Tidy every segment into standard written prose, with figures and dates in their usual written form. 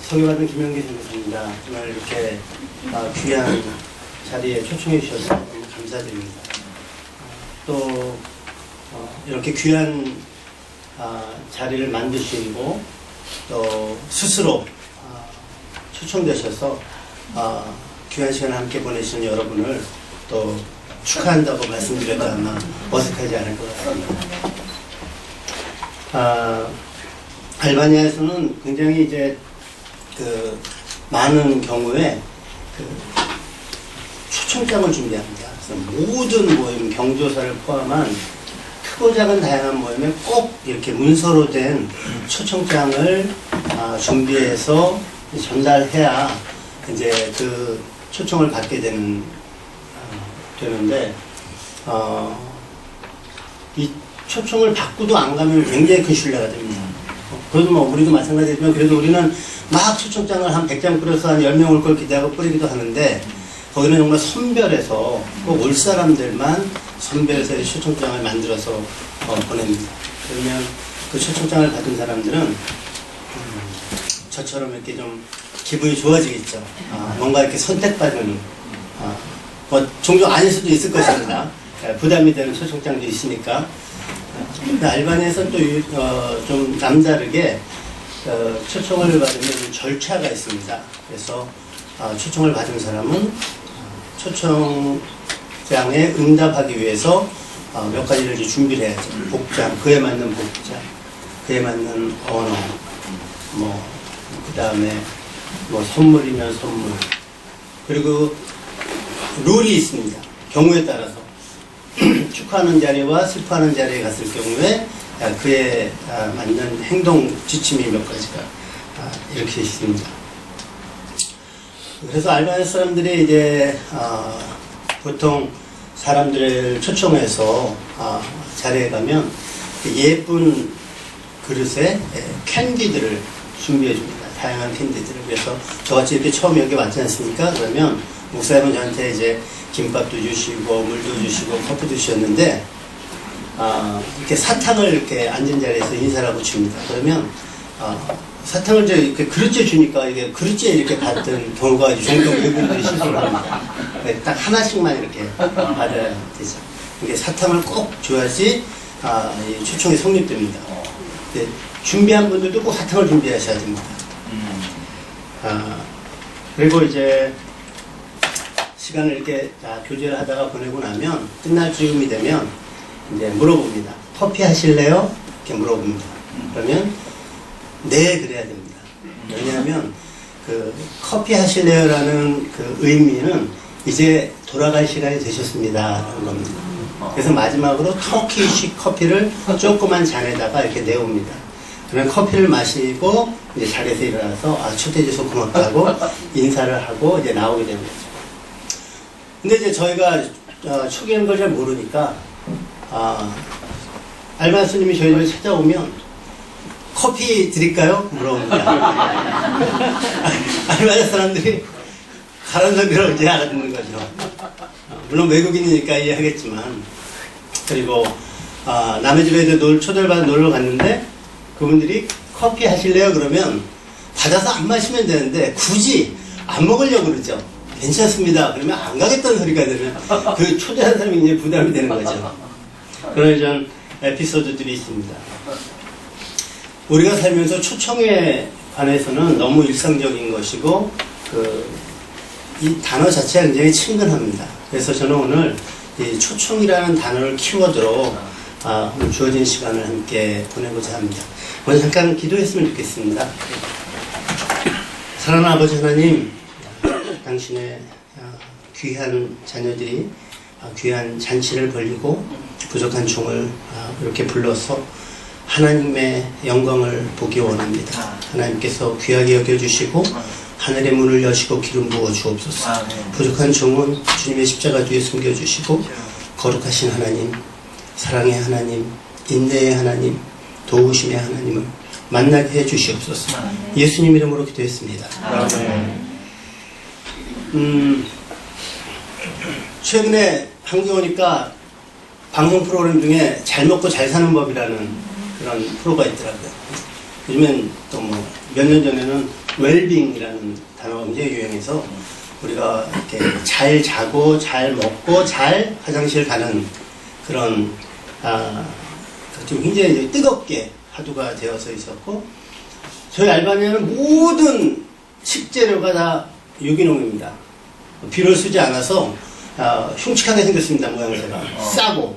소개받은 김영기 선교사입니다. 정말 이렇게 귀한 자리에 초청해 주셔서 너무 감사드립니다. 또 이렇게 귀한 자리를 만드시고 또 스스로 초청되셔서 귀한 시간을 함께 보내시는 여러분을 또 축하한다고 말씀드려도 아마 어색하지 않을 것 같습니다. 알바니아에서는 굉장히 이제 많은 경우에 초청장을 준비합니다. 그래서 모든 모임, 경조사를 포함한 크고 작은 다양한 모임에 꼭 이렇게 문서로 된 초청장을 준비해서 전달해야 이제 그 초청을 받게 되는데 이 초청을 받고도 안 가면 굉장히 큰 신뢰가 됩니다. 그래도 뭐 우리도 마찬가지지만 그래도 우리는 막 초청장을 한 100장 뿌려서 한 10명 올 걸 기대하고 뿌리기도 하는데 거기는 정말 선별해서 꼭 올 사람들만 선별해서 초청장을 만들어서 보냅니다. 그러면 그 초청장을 받은 사람들은 저처럼 이렇게 좀 기분이 좋아지겠죠. 뭔가 이렇게 선택받은 뭐 종종 아닐 수도 있을 것입니다. 부담이 되는 초청장도 있으니까. 알바니아에서는 또 좀 남다르게 초청을 받으면 절차가 있습니다. 그래서 초청을 받은 사람은 초청장에 응답하기 위해서 몇 가지를 이제 준비를 해야죠. 복장, 그에 맞는 복장, 그에 맞는 언어, 그 다음에 선물이면 선물. 그리고 룰이 있습니다. 경우에 따라서. 축하하는 자리와 슬퍼하는 자리에 갔을 경우에 그에 맞는 행동 지침이 몇 가지가 이렇게 있습니다. 그래서 알바니아 사람들이 이제 보통 사람들을 초청해서 자리에 가면 예쁜 그릇에 캔디들을 준비해 줍니다. 다양한 캔디들을. 그래서 저같이 이렇게 처음 여기 왔지 않습니까? 그러면 목사님은 저한테 이제 김밥도 주시고 물도 주시고 커피도 주셨는데 이렇게 사탕을 이렇게 앉은 자리에서 인사를 하고 줍니다. 그러면 사탕을 이제 이렇게 그릇째 주니까 이게 그릇째 이렇게 받던 경우가 종종 외국인들이 실수를 합니다. 딱 하나씩만 이렇게 받아야 되죠. 이게 사탕을 꼭 줘야지 이 초청이 성립됩니다. 준비한 분들도 꼭 사탕을 준비하셔야 됩니다. 그리고 이제 시간을 이렇게 교제를 하다가 보내고 나면 끝날 즈음이 되면 이제 물어봅니다. 커피 하실래요? 이렇게 물어봅니다. 그러면 네 그래야 됩니다. 왜냐하면 그 커피 하실래요라는 그 의미는 이제 돌아갈 시간이 되셨습니다 라는 겁니다. 그래서 마지막으로 터키식 커피를 조그만 잔에다가 이렇게 내옵니다. 그러면 커피를 마시고 이제 자리에서 일어나서 초대해 주셔서 고맙다고 인사를 하고 이제 나오게 됩니다. 근데 이제 저희가 초기하는 걸 잘 모르니까 알바니아 스님이 저희 집에 찾아오면 커피 드릴까요? 물어봅니다. 알바니아 사람들이 가란 소리를 이제 알아듣는 거죠. 물론 외국인이니까 이해하겠지만. 그리고 남의 집에 초대를 받아 놀러 갔는데 그분들이 커피 하실래요? 그러면 받아서 안 마시면 되는데 굳이 안 먹으려고 그러죠. 괜찮습니다. 그러면 안 가겠다는 소리가 되면 그 초대한 사람이 이제 부담이 되는 거죠. 그런 이런 에피소드들이 있습니다. 우리가 살면서 초청에 관해서는 너무 일상적인 것이고 이 단어 자체가 굉장히 친근합니다. 그래서 저는 오늘 이 초청이라는 단어를 키워드로 오늘 주어진 시간을 함께 보내고자 합니다. 먼저 잠깐 기도했으면 좋겠습니다. 사랑하는 아버지 하나님, 당신의 귀한 자녀들이 귀한 잔치를 벌리고 부족한 종을 이렇게 불러서 하나님의 영광을 보기 원합니다. 하나님께서 귀하게 여겨주시고 하늘의 문을 여시고 기름 부어 주옵소서. 부족한 종은 주님의 십자가 뒤에 숨겨주시고 거룩하신 하나님, 사랑의 하나님, 인내의 하나님, 도우심의 하나님을 만나게 해 주시옵소서. 예수님 이름으로 기도했습니다. 최근에 한국에 오니까 방송 프로그램 중에 잘 먹고 잘 사는 법이라는 그런 프로가 있더라고요. 요즘엔 또 뭐 몇 년 전에는 웰빙이라는 단어가 굉장히 유행해서 우리가 이렇게 잘 자고 잘 먹고 잘 화장실 가는 그런 좀 굉장히 뜨겁게 화두가 되어서 있었고, 저희 알바니아는 모든 식재료가 다 유기농입니다. 비료를 쓰지 않아서 흉측하게 생겼습니다. 모양새가 싸고.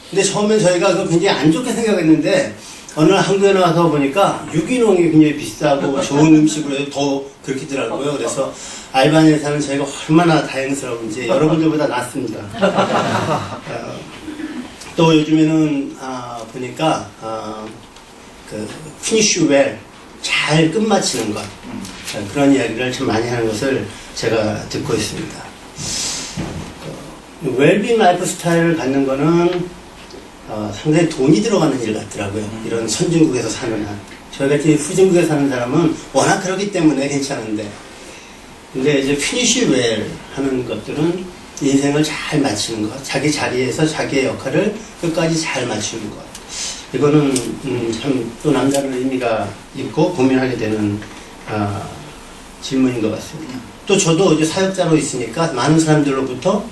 근데 처음엔 저희가 그걸 굉장히 안 좋게 생각했는데 어느 날 한국에 나와서 보니까 유기농이 굉장히 비싸고 좋은 음식으로 해서 더 그렇게더라고요. 그래서 알바니아에 사는 저희가 얼마나 다행스러운지 여러분들보다 낫습니다. 또 요즘에는 보니까 그 finish well, 잘 끝마치는 것, 그런 이야기를 참 많이 하는 것을 제가 듣고 있습니다. 웰빙 라이프 스타일을 갖는 거는 상당히 돈이 들어가는 일 같더라고요. 이런 선진국에서 사는 한. 저희 같이 후진국에 사는 사람은 워낙 그러기 때문에 괜찮은데, 근데 이제 피니시 웰 하는 것들은 인생을 잘 마치는 것, 자기 자리에서 자기의 역할을 끝까지 잘 마치는 것. 이거는 참 또 남다른 의미가 있고 고민하게 되는 질문인 것 같습니다. 또 저도 이제 사역자로 있으니까 많은 사람들로부터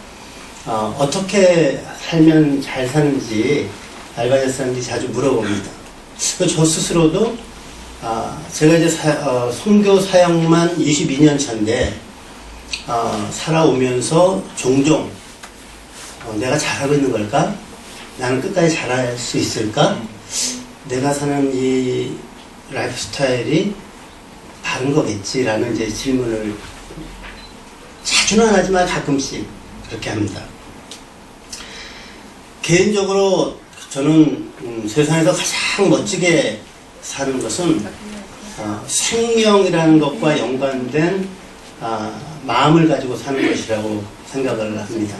어떻게 살면 잘 사는지 알바니아 사람들이 자주 물어봅니다. 저 스스로도 제가 이제 선교 사역만 22년 차인데 살아오면서 종종 내가 잘하고 있는 걸까? 나는 끝까지 잘할 수 있을까? 내가 사는 이 라이프 스타일이 바른 거겠지라는 이제 질문을 자주는 안 하지만 가끔씩 그렇게 합니다. 개인적으로 저는 세상에서 가장 멋지게 사는 것은 생명이라는 것과 연관된 마음을 가지고 사는 것이라고 생각을 합니다.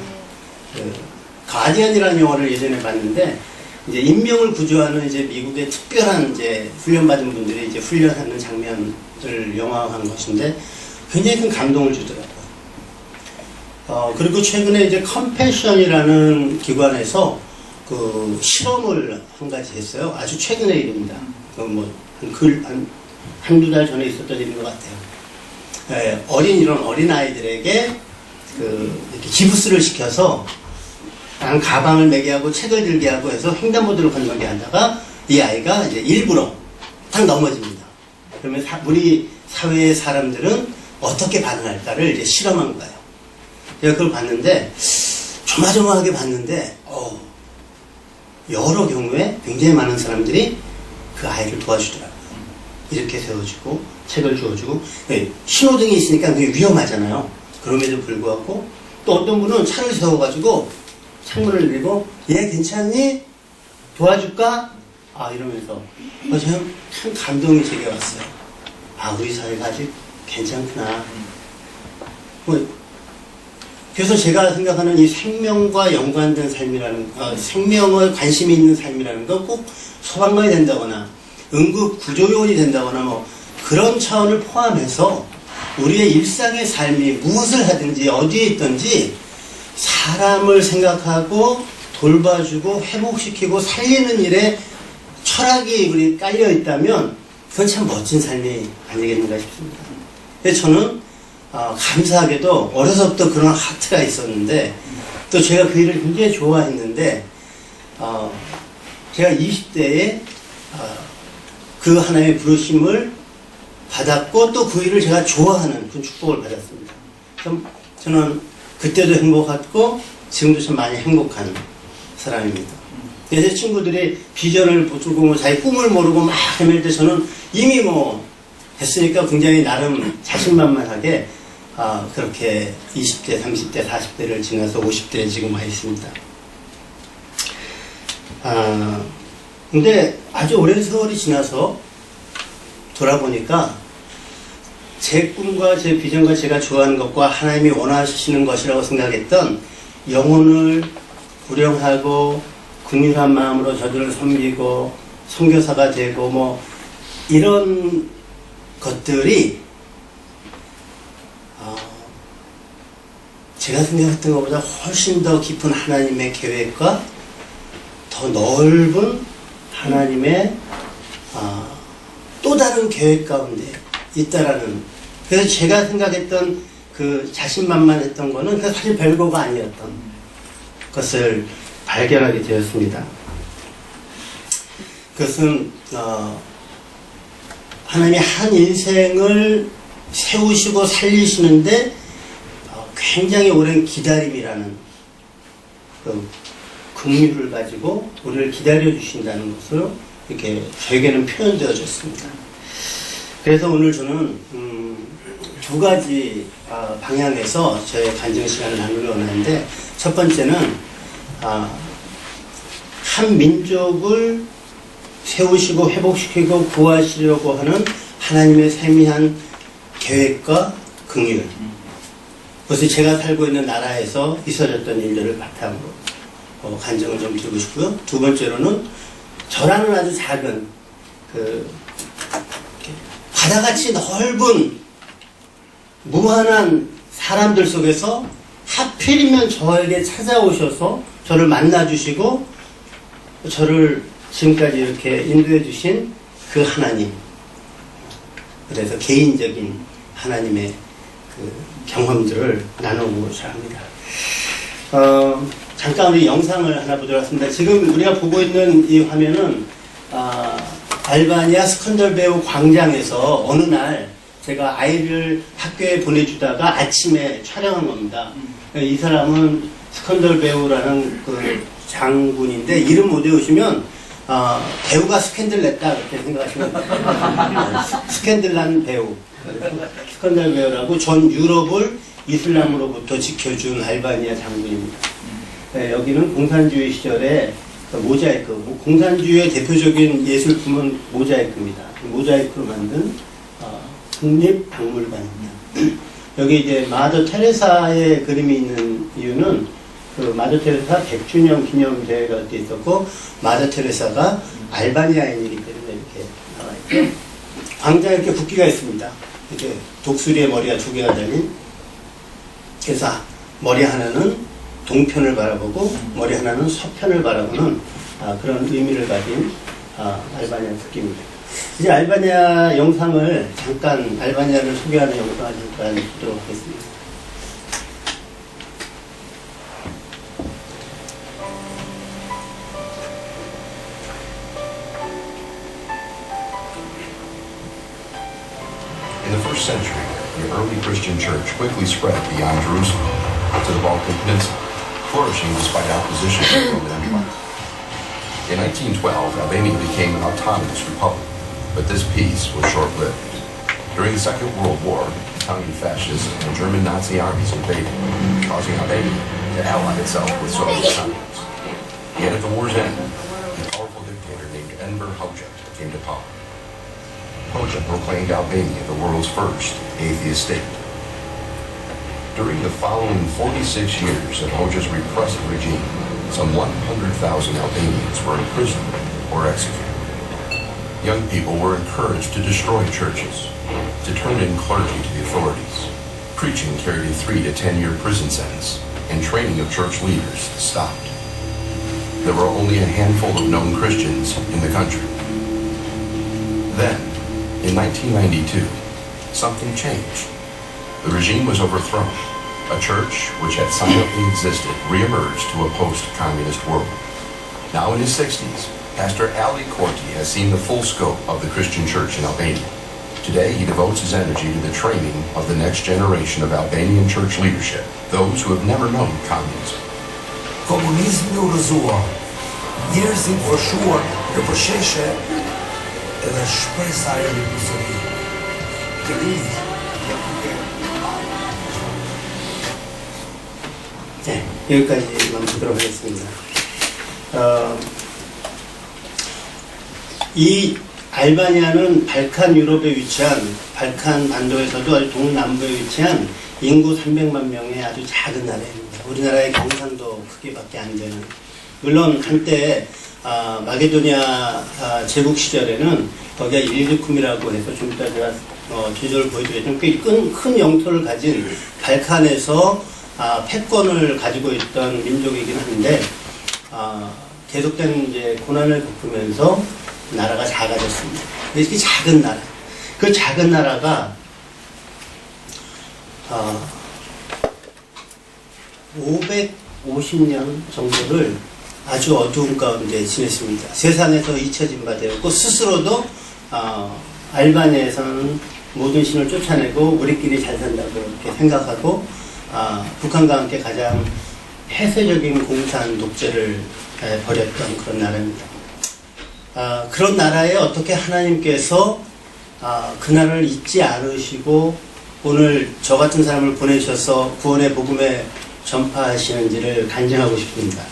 가디언이라는 영화를 예전에 봤는데, 이제 인명을 구조하는 이제 미국의 특별한 이제 훈련받은 분들이 이제 훈련하는 장면을 영화화한 것인데 굉장히 큰 감동을 주더라고요. 그리고 최근에 이제 컴패션이라는 기관에서 그 실험을 한 가지 했어요. 아주 최근의 일입니다. 한두 달 전에 있었던 일인 것 같아요. 이런 어린 아이들에게 이렇게 기부스를 시켜서 가방을 매게 하고 책을 들게 하고 해서 횡단보도를 건너게 하다가 이 아이가 이제 일부러 딱 넘어집니다. 그러면 우리 사회의 사람들은 어떻게 반응할까를 이제 실험한 거예요. 제가 그걸 봤는데, 조마조마하게 봤는데, 여러 경우에 굉장히 많은 사람들이 그 아이를 도와주더라고요. 이렇게 세워주고, 책을 주워주고, 신호등이 있으니까 그게 위험하잖아요. 그럼에도 불구하고, 또 어떤 분은 차를 세워가지고, 창문을 내리고, 얘 괜찮니? 도와줄까? 이러면서. 참 감동이 제게 왔어요. 우리 사회가 아직 괜찮구나. 그래서 제가 생각하는 이 생명과 연관된 삶이라는, 생명에 관심이 있는 삶이라는 건 꼭 소방관이 된다거나, 응급 구조요원이 된다거나, 그런 차원을 포함해서 우리의 일상의 삶이 무엇을 하든지 어디에 있든지 사람을 생각하고 돌봐주고 회복시키고 살리는 일에 철학이 우리 깔려 있다면 그건 참 멋진 삶이 아니겠는가 싶습니다. 그래서 저는 감사하게도 어려서부터 그런 하트가 있었는데, 또 제가 그 일을 굉장히 좋아했는데, 제가 20대에 그 하나님의 부르심을 받았고 또 그 일을 제가 좋아하는 그 축복을 받았습니다. 저는 그때도 행복했고 지금도 참 많이 행복한 사람입니다. 제 친구들이 비전을 두고 자기 꿈을 모르고 막 헤맬 때 저는 이미 했으니까 굉장히 나름 자신만만하게 그렇게 20대, 30대, 40대를 지나서 50대에 지금 와 있습니다. 근데 아주 오랜 세월이 지나서 돌아보니까 제 꿈과 제 비전과 제가 좋아하는 것과 하나님이 원하시는 것이라고 생각했던 영혼을 구령하고 긍휼한 마음으로 저들을 섬기고 선교사가 되고 이런 것들이 제가 생각했던 것보다 훨씬 더 깊은 하나님의 계획과 더 넓은 하나님의 또 다른 계획 가운데 있다라는. 그래서 제가 생각했던 그 자신만만했던 거는 그 사실 별거가 아니었던 것을 발견하게 되었습니다. 그것은 하나님이 한 인생을 세우시고 살리시는데 굉장히 오랜 기다림이라는 그 긍휼을 가지고 우리를 기다려 주신다는 것으로 이렇게 저에게는 표현되어졌습니다. 그래서 오늘 저는 두 가지 방향에서 저의 간증 시간을 나누려 하는데, 첫 번째는 한 민족을 세우시고 회복시키고 구하시려고 하는 하나님의 세미한 계획과 긍휼, 그것이 제가 살고 있는 나라에서 있어졌던 일들을 바탕으로 간증을 좀 드리고 싶고요. 두 번째로는 저라는 아주 작은 바다같이 넓은 무한한 사람들 속에서 하필이면 저에게 찾아오셔서 저를 만나주시고 저를 지금까지 이렇게 인도해 주신 그 하나님, 그래서 개인적인 하나님의 그 경험들을 나누고자 합니다. 잠깐 우리 영상을 하나 보도록 하겠습니다. 지금 우리가 보고 있는 이 화면은 알바니아 스칸들베우 광장에서 어느 날 제가 아이를 학교에 보내주다가 아침에 촬영한 겁니다. 이 사람은 스칸들베우라는 그 장군인데, 이름 못 외우시면 배우가 스캔들 냈다 그렇게 생각하시면 돼요. 스캔들 난 배우, 스칸들베우라고 전 유럽을 이슬람으로부터 지켜준 알바니아 장군입니다. 여기는 공산주의 시절에 모자이크, 공산주의의 대표적인 예술품은 모자이크입니다. 모자이크로 만든 국립박물관입니다. 여기 이제 마더 테레사의 그림이 있는 이유는 그 마더 테레사 100주년 기념 대회가 때 있었고, 마더 테레사가 알바니아인이기 때문에 이렇게 나와 있고, 광장에 이렇게 붓기가 있습니다. 이렇게 독수리의 머리가 두 개가 달린. 그래서 머리 하나는 동편을 바라보고 머리 하나는 서편을 바라보는 그런 의미를 가진 알바니아 국기입니다. 이제 알바니아 영상을 잠깐, 알바니아를 소개하는 영상을 잠깐 보도록 하겠습니다. In the first century, the early Christian church quickly spread beyond Jerusalem to the Balkan Peninsula, flourishing despite opposition from the Roman Empire. In 1912, Albania became an autonomous republic, but this peace was short-lived. During the Second World War, Italian fascists and German Nazi armies invaded, causing Albania to ally itself with Soviet communists. Yet at the war's end, a powerful dictator named Enver Hoxha came to power. Hoxha proclaimed Albania the world's first atheist state. During the following 46 years of Hoxha's repressive regime, some 100,000 Albanians were imprisoned or executed. Young people were encouraged to destroy churches, to turn in clergy to the authorities. Preaching carried a 3 to 10-year prison sentence, and training of church leaders stopped. There were only a handful of known Christians in the country. Then, in 1992, something changed. The regime was overthrown. A church, which had silently existed, reemerged to a post-communist world. Now in his 60s, Pastor Ali Korti has seen the full scope of the Christian church in Albania. Today, he devotes his energy to the training of the next generation of Albanian church leadership, those who have never known communism. Komunizmi u rrëzua, njerëzit fshuar në përsheshe edhe shpresa e rrëzuri. 네, 여기까지만 보도록 하겠습니다. 이 알바니아는 발칸 유럽에 위치한, 발칸 반도에서도 아주 동남부에 위치한 인구 300만 명의 아주 작은 나라입니다. 우리나라의 경상도 크기밖에 안 되는. 물론 한때 마게도니아 제국 시절에는 거기가 일리쿰이라고 해서 좀 이따 제가 지도를 보여드리겠지만 꽤 큰 영토를 가진 발칸에서 패권을 가지고 있던 민족이긴 한데 계속된 이제 고난을 겪으면서 나라가 작아졌습니다. 이렇게 작은 나라. 그 작은 나라가 550년 정도를 아주 어두운 가운데 지냈습니다. 세상에서 잊혀진 바 되었고 스스로도 알바니아에서는 모든 신을 쫓아내고 우리끼리 잘 산다고 이렇게 생각하고 북한과 함께 가장 폐쇄적인 공산 독재를 벌였던 그런 나라입니다. 그런 나라에 어떻게 하나님께서 그 나라를 잊지 않으시고 오늘 저 같은 사람을 보내셔서 구원의 복음에 전파하시는지를 간증하고 싶습니다.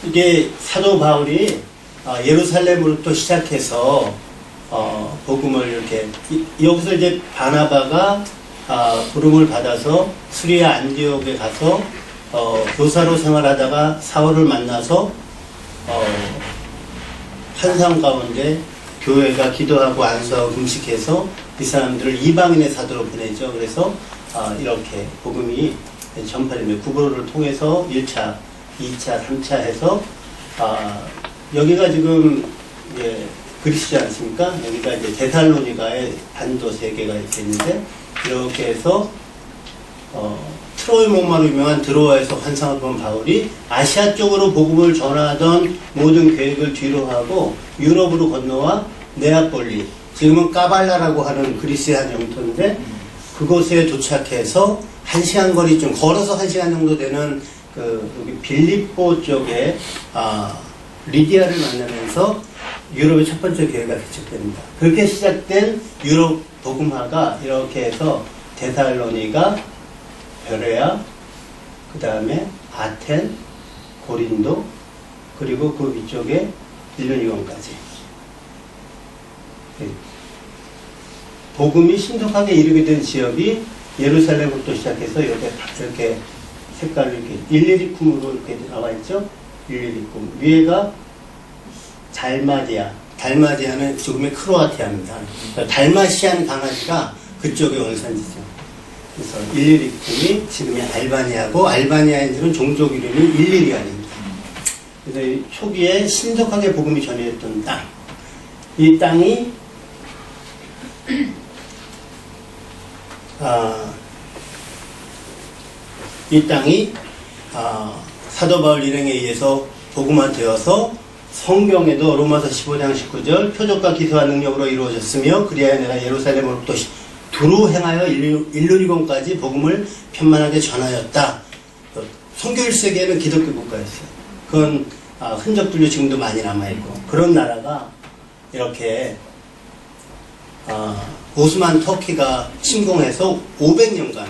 이게 사도 바울이 예루살렘으로부터 시작해서 복음을 이렇게 여기서 이제 바나바가 부름을 받아서 수리아 안디옥에 가서 교사로 생활하다가 사울을 만나서 환상 가운데 교회가 기도하고 안수하고 금식해서 이 사람들을 이방인의 사도로 보내죠. 그래서 이렇게 복음이 전파되며 구보로를 통해서 1차, 2차, 3차 해서 여기가 지금 그리스지 않습니까? 여기가 이제 데살로니가의 반도 세 개가 이렇게 있는데 이렇게 해서 트로이 목마로 유명한 드로아에서 환상을 본 바울이 아시아 쪽으로 복음을 전하던 모든 계획을 뒤로 하고 유럽으로 건너와 네아폴리, 지금은 까발라라고 하는 그리스의 한 영토인데 그곳에 도착해서 1시간 거리쯤 걸어서 1시간 정도 되는 여기 빌립보 쪽에 리디아를 만나면서 유럽의 첫 번째 교회가 개척됩니다. 그렇게 시작된 유럽 복음화가 이렇게 해서 데살로니가, 베레아, 그 다음에 아텐, 고린도, 그리고 그 위쪽에 일루니온까지 복음이 신속하게 이르게 된 지역이 예루살렘부터 시작해서 이렇게 색깔로 이렇게 일리리쿰으로 이렇게 나와 있죠. 일리리쿰 위에가 달마디아는 지금의 크로아티아입니다. 달마시안 강아지가 그쪽의 원산지죠. 그래서 일리리쿰이 지금의 알바니아고 알바니아인들은 종족 이름이 일리리안입니다. 그래서 이 초기에 신속하게 복음이 전해졌던 땅. 이 땅이 사도 바울 일행에 의해서 복음화되어서 성경에도 로마서 15장 19절 표적과 기사와 능력으로 이루어졌으며 그리하여 내가 예루살렘으로부터 두루 행하여 일루리곤까지 복음을 편만하게 전하였다. 선교 1세기에는 기독교 국가였어요. 그건 흔적들도 지금도 많이 남아있고 그런 나라가 이렇게 오스만 터키가 침공해서 500년간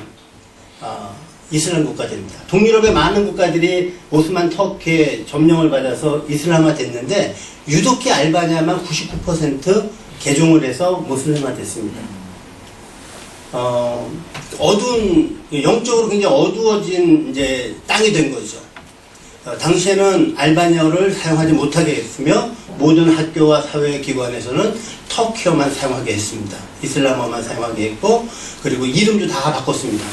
이슬람 국가들입니다. 동유럽의 많은 국가들이 오스만 터키의 점령을 받아서 이슬람화 됐는데 유독히 알바니아만 99% 개종을 해서 모슬림화 됐습니다. 영적으로 굉장히 어두워진 이제 땅이 된 거죠. 당시에는 알바니아어를 사용하지 못하게 했으며 모든 학교와 사회기관에서는 터키어만 사용하게 했습니다. 이슬람어만 사용하게 했고 그리고 이름도 다 바꿨습니다.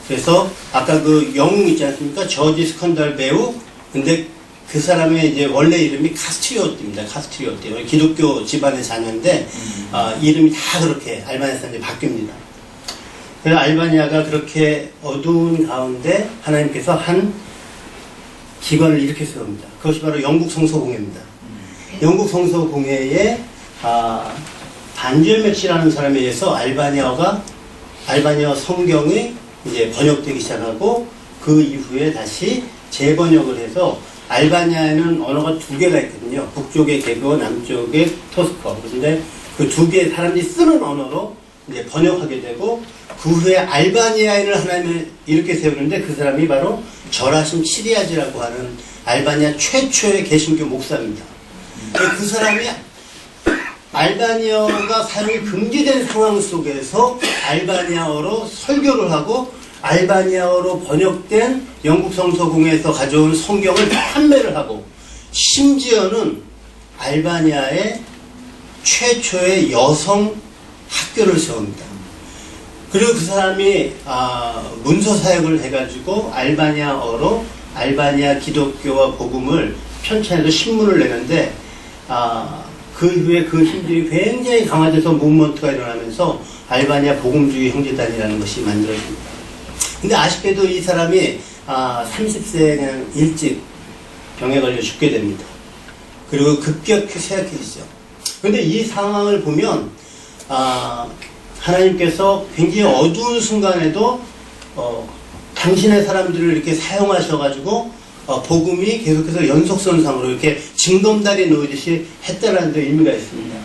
그래서 아까 그 영웅 있지 않습니까? 저지 스컨달 배우. 근데 그 사람의 이제 원래 이름이 카스트리오띠입니다. 카스트리오띠. 기독교 집안의 자녀인데 이름이 다 그렇게 알바니아 사람들이 바뀝니다. 그래서 알바니아가 그렇게 어두운 가운데 하나님께서 한 기관을 이렇게 세웁니다. 그것이 바로 영국 성서공회입니다. 영국 성서공회에 반젤 맥시라는 사람에 의해서 알바니아 성경이 이제 번역되기 시작하고 그 이후에 다시 재번역을 해서 알바니아에는 언어가 두 개가 있거든요. 북쪽의 개거, 남쪽의 토스커. 그런데 그 두 개의 사람들이 쓰는 언어로 이제 번역하게 되고 그 후에 알바니아인을 하나님이 이렇게 세우는데 그 사람이 바로 절하심 치리아지라고 하는 알바니아 최초의 개신교 목사입니다. 그 사람이 알바니아어가 사용이 금지된 상황 속에서 알바니아어로 설교를 하고 알바니아어로 번역된 영국 성서공회에서 가져온 성경을 판매를 하고 심지어는 알바니아의 최초의 여성 학교를 세웁니다. 그리고 그 사람이 문서 사역을 해가지고 알바니아어로 알바니아 기독교와 복음을 편찬해서 신문을 내는데 그 이후에 그 힘들이 굉장히 강화돼서 무브먼트가 일어나면서 알바니아 복음주의 형제단이라는 것이 만들어집니다. 근데 아쉽게도 이 사람이 30세에 그냥 일찍 병에 걸려 죽게 됩니다. 그리고 급격히 쇠약해지죠. 그런데 이 상황을 보면 하나님께서 굉장히 어두운 순간에도 당신의 사람들을 이렇게 사용하셔가지고 복음이 계속해서 연속선상으로 이렇게 징검다리 놓듯이 했다라는 데 의미가 있습니다.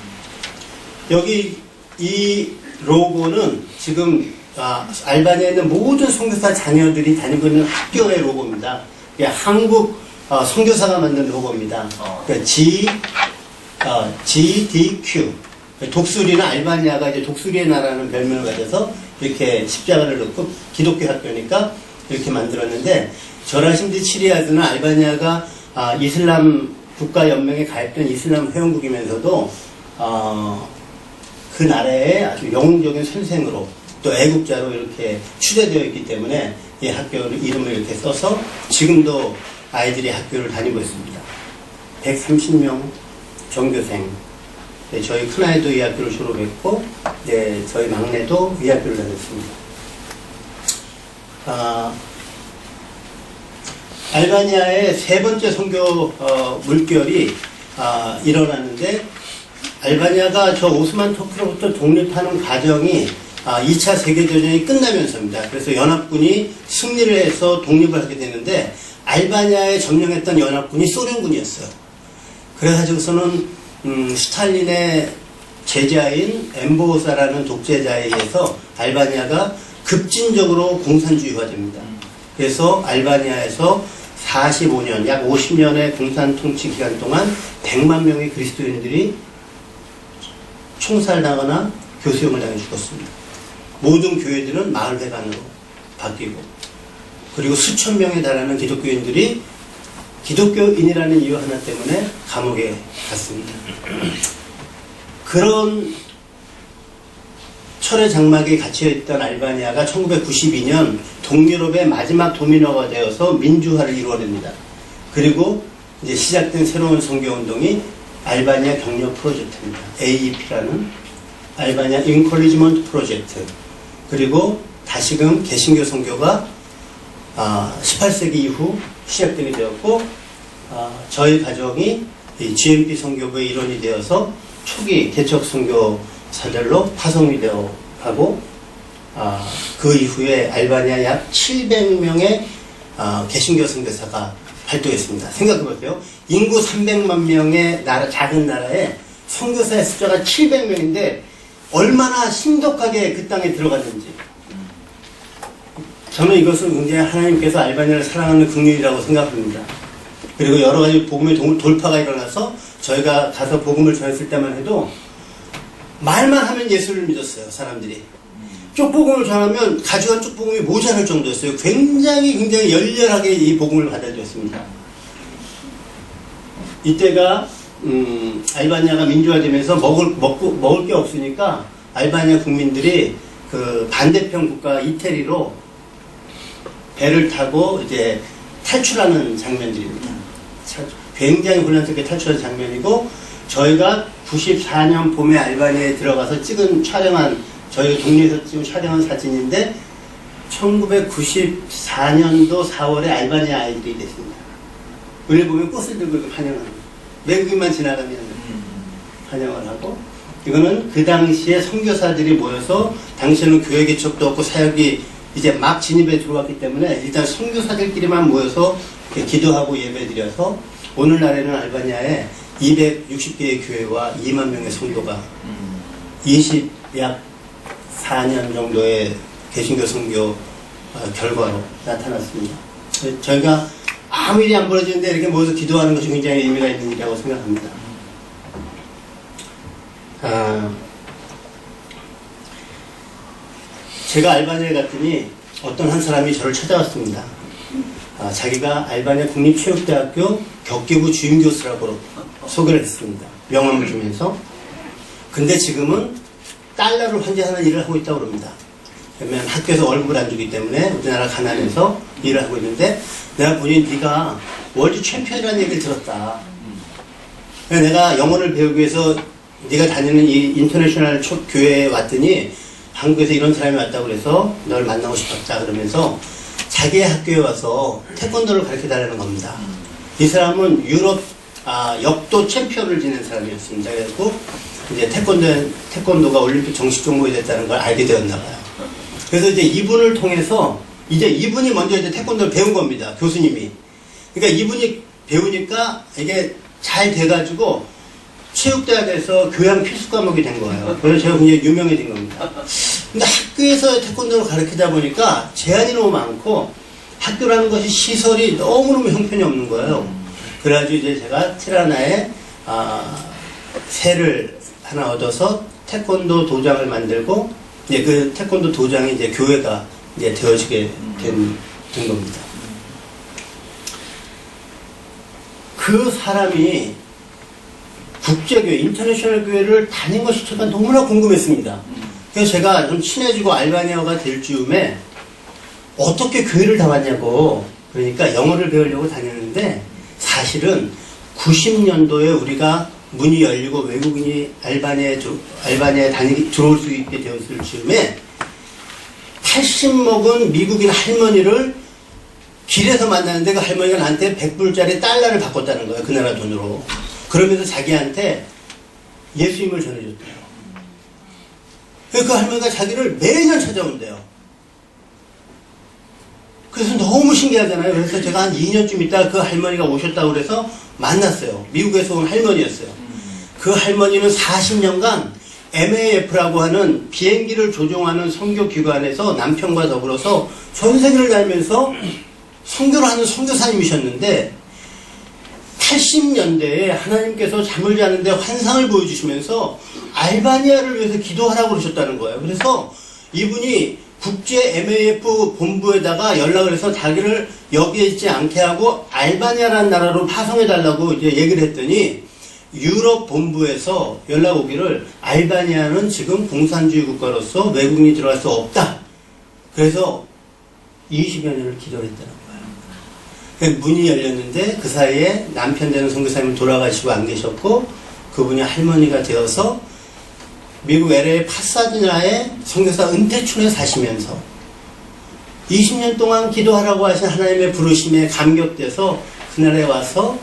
여기 이 로고는 지금 알바니아에 있는 모든 선교사 자녀들이 다니고 있는 학교의 로고입니다. 이게 한국 선교사가 만든 로고입니다. 그러니까 GDQ. 독수리는 알바니아가 이제 독수리의 나라는 별명을 가져서 이렇게 십자가를 넣고 기독교 학교니까 이렇게 만들었는데, 저라심디 치리아드는 알바니아가 이슬람 국가연맹에 가입된 이슬람 회원국이면서도 그 나라의 아주 영웅적인 선생으로 또 애국자로 이렇게 추대되어 있기 때문에 이 학교 이름을 이렇게 써서 지금도 아이들이 학교를 다니고 있습니다. 130명 전교생. 네, 저희 큰아이도 이 학교를 졸업했고, 네, 저희 막내도 이 학교를 다녔습니다. 알바니아의 세 번째 선교 물결이 일어났는데, 알바니아가 저 오스만 터키로부터 독립하는 과정이 2차 세계대전이 끝나면서입니다. 그래서 연합군이 승리를 해서 독립을 하게 되는데, 알바니아에 점령했던 연합군이 소련군이었어요. 그래가지고서는 스탈린의 제자인 엠보사라는 독재자에 의해서 알바니아가 급진적으로 공산주의화됩니다. 그래서 알바니아에서 45년, 약 50년의 공산 통치 기간 동안 100만 명의 그리스도인들이 총살당하거나 교수형을 당해 죽었습니다. 모든 교회들은 마을회관으로 바뀌고, 그리고 수천 명에 달하는 기독교인들이 기독교인이라는 이유 하나 때문에 감옥에 갔습니다. 그런 철의 장막에 갇혀있던 알바니아가 1992년 동유럽의 마지막 도미노가 되어서 민주화를 이루어냅니다. 그리고 이제 시작된 새로운 선교운동이 알바니아 격려 프로젝트입니다. AEP라는 알바니아 인컬리지먼트 프로젝트. 그리고 다시금 개신교 선교가 18세기 이후 시작되게 되었고, 저희 가정이 이 GMP 선교부의 일원이 되어서 초기 개척 선교사들로 파송이 되어 가고, 그 이후에 알바니아 약 700명의 개신교 선교사가 발동했습니다. 생각해보세요. 인구 300만 명의 작은 나라에 선교사의 숫자가 700명인데 얼마나 신속하게 그 땅에 들어갔는지. 저는 이것은 굉장히 하나님께서 알바니아를 사랑하는 긍휼이라고 생각합니다. 그리고 여러 가지 복음의 돌파가 일어나서 저희가 가서 복음을 전했을 때만 해도 말만 하면 예수를 믿었어요, 사람들이. 쪽복음을 전하면 가져간 쪽복음이 모자랄 정도였어요. 굉장히 열렬하게 이 복음을 받아들였습니다. 이때가 알바니아가 민주화되면서 먹을 게 없으니까 알바니아 국민들이 그 반대편 국가 이태리로 배를 타고 이제 탈출하는 장면들입니다. 굉장히 혼란스럽게 탈출한 장면이고, 저희가 94년 봄에 알바니아에 들어가서 촬영한, 저희가 독립에서 찍은 촬영한 사진인데 1994년도 4월에 알바니아 아이들이 됐습니다. 우리 보면 꽃을 들고 환영하는 거예요. 외국인만 지나가면 환영을 하고, 이거는 그 당시에 선교사들이 모여서, 당시에는 교회 개척도 없고 사역이 이제 막 진입에 들어왔기 때문에 일단 선교사들끼리만 모여서 기도하고 예배드려서, 오늘날에는 알바니아에 260개의 교회와 2만 명의 성도가 약 4년 정도의 개신교 선교 결과로 나타났습니다. 저희가 아무 일이 안 벌어지는데 이렇게 모여서 기도하는 것이 굉장히 의미가 있는 일이라고 생각합니다. 제가 알바니아에 갔더니 어떤 한 사람이 저를 찾아왔습니다. 자기가 알바니아 국립체육대학교 격기부 주임교수라고 소개를 했습니다. 명함을 주면서. 근데 지금은 달러를 환전하는 일을 하고 있다고 그럽니다. 그러면 학교에서 월급을 안 주기 때문에 우리나라 가난해서 일을 하고 있는데 내가 보니 네가 월드 챔피언이라는 얘기를 들었다. 그래서 내가 영어를 배우기 위해서 네가 다니는 이 인터내셔널 교회에 왔더니 한국에서 이런 사람이 왔다고 그래서 널 만나고 싶었다 그러면서 자기의 학교에 와서 태권도를 가르쳐 달라는 겁니다. 이 사람은 유럽 역도 챔피언을 지낸 사람이었습니다. 그래서 이제 태권도가 올림픽 정식 종목이 됐다는 걸 알게 되었나 봐요. 그래서 이제 이분을 통해서 이제 이분이 먼저 이제 태권도를 배운 겁니다. 교수님이. 그러니까 이분이 배우니까 이게 잘 돼가지고 체육대학에서 교양 필수 과목이 된 거예요. 그래서 제가 굉장히 유명해진 겁니다. 근데 학교에서 태권도를 가르치다 보니까 제한이 너무 많고 학교라는 것이 시설이 너무너무 형편이 없는 거예요. 그래가지고 이제 제가 티라나에 세를 하나 얻어서 태권도 도장을 만들고 이제 그 태권도 도장이 이제 교회가 이제 되어지게 된 겁니다. 그 사람이 국제교회, 인터내셔널 교회를 다닌 것이 제가 너무나 궁금했습니다. 그래서 제가 좀 친해지고 알바니아가 될 즈음에 어떻게 교회를 다녔냐고 그러니까 영어를 배우려고 다녔는데 사실은 90년도에 우리가 문이 열리고 외국인이 알바니아에 들어올 수 있게 되었을 즈음에 80 먹은 미국인 할머니를 길에서 만나는데 그 할머니가 나한테 100불짜리 달러를 바꿨다는 거예요. 그 나라 돈으로. 그러면서 자기한테 예수님을 전해줬대요. 그 할머니가 자기를 매년 찾아온대요. 그래서 너무 신기하잖아요. 그래서 제가 한 2년쯤 있다가 그 할머니가 오셨다고 그래서 만났어요. 미국에서 온 할머니였어요. 그 할머니는 40년간 MAF라고 하는 비행기를 조종하는 선교기관에서 남편과 더불어서 전 세계를 다니면서 선교를 하는 선교사님이셨는데 80년대에 하나님께서 잠을 자는데 환상을 보여주시면서 알바니아를 위해서 기도하라고 그러셨다는 거예요. 그래서 이분이 국제 MAF 본부에다가 연락을 해서 자기를 여기에 있지 않게 하고 알바니아라는 나라로 파송해달라고 이제 얘기를 했더니 유럽 본부에서 연락 오기를 알바니아는 지금 공산주의 국가로서 외국인이 들어갈 수 없다. 그래서 20여 년을 기도를 했다는 거예요. 문이 열렸는데 그 사이에 남편 되는 선교사님은 돌아가시고 안 계셨고 그분이 할머니가 되어서 미국 LA 파사디나의 선교사 은퇴촌에 사시면서 20년 동안 기도하라고 하신 하나님의 부르심에 감격돼서 그날에 와서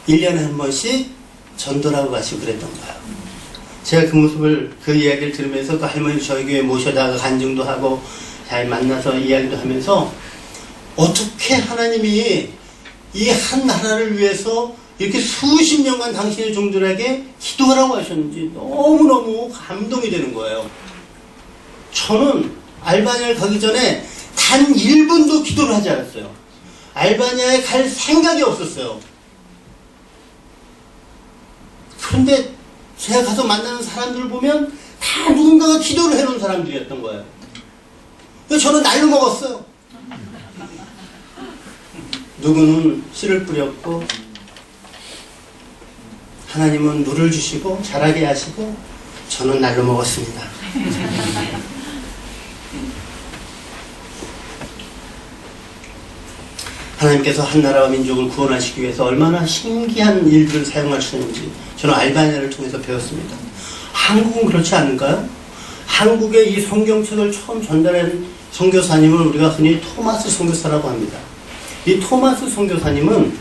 1년에 한 번씩 전도라고 가시고 그랬던 거예요. 제가 그 모습을, 그 이야기를 들으면서 그 할머니 저희 교회에 모셔다가 간증도 하고 잘 만나서 이야기도 하면서 어떻게 하나님이 이 한 나라를 위해서 이렇게 수십 년간 당신의 종들에게 기도하라고 하셨는지 너무너무 감동이 되는 거예요. 저는 알바니아를 가기 전에 단 1분도 기도를 하지 않았어요. 알바니아에 갈 생각이 없었어요. 그런데 제가 가서 만나는 사람들을 보면 다 누군가가 기도를 해놓은 사람들이었던 거예요. 그래서 저는 날로 먹었어요. 누구는 씨를 뿌렸고 하나님은 물을 주시고 자라게 하시고 저는 날로 먹었습니다. 하나님께서 한 나라와 민족을 구원하시기 위해서 얼마나 신기한 일들을 사용하시는지 저는 알바니아를 통해서 배웠습니다. 한국은 그렇지 않은가요? 한국에 이 성경책을 처음 전달한 선교사님을 우리가 흔히 토마스 선교사라고 합니다. 이 토마스 선교사님은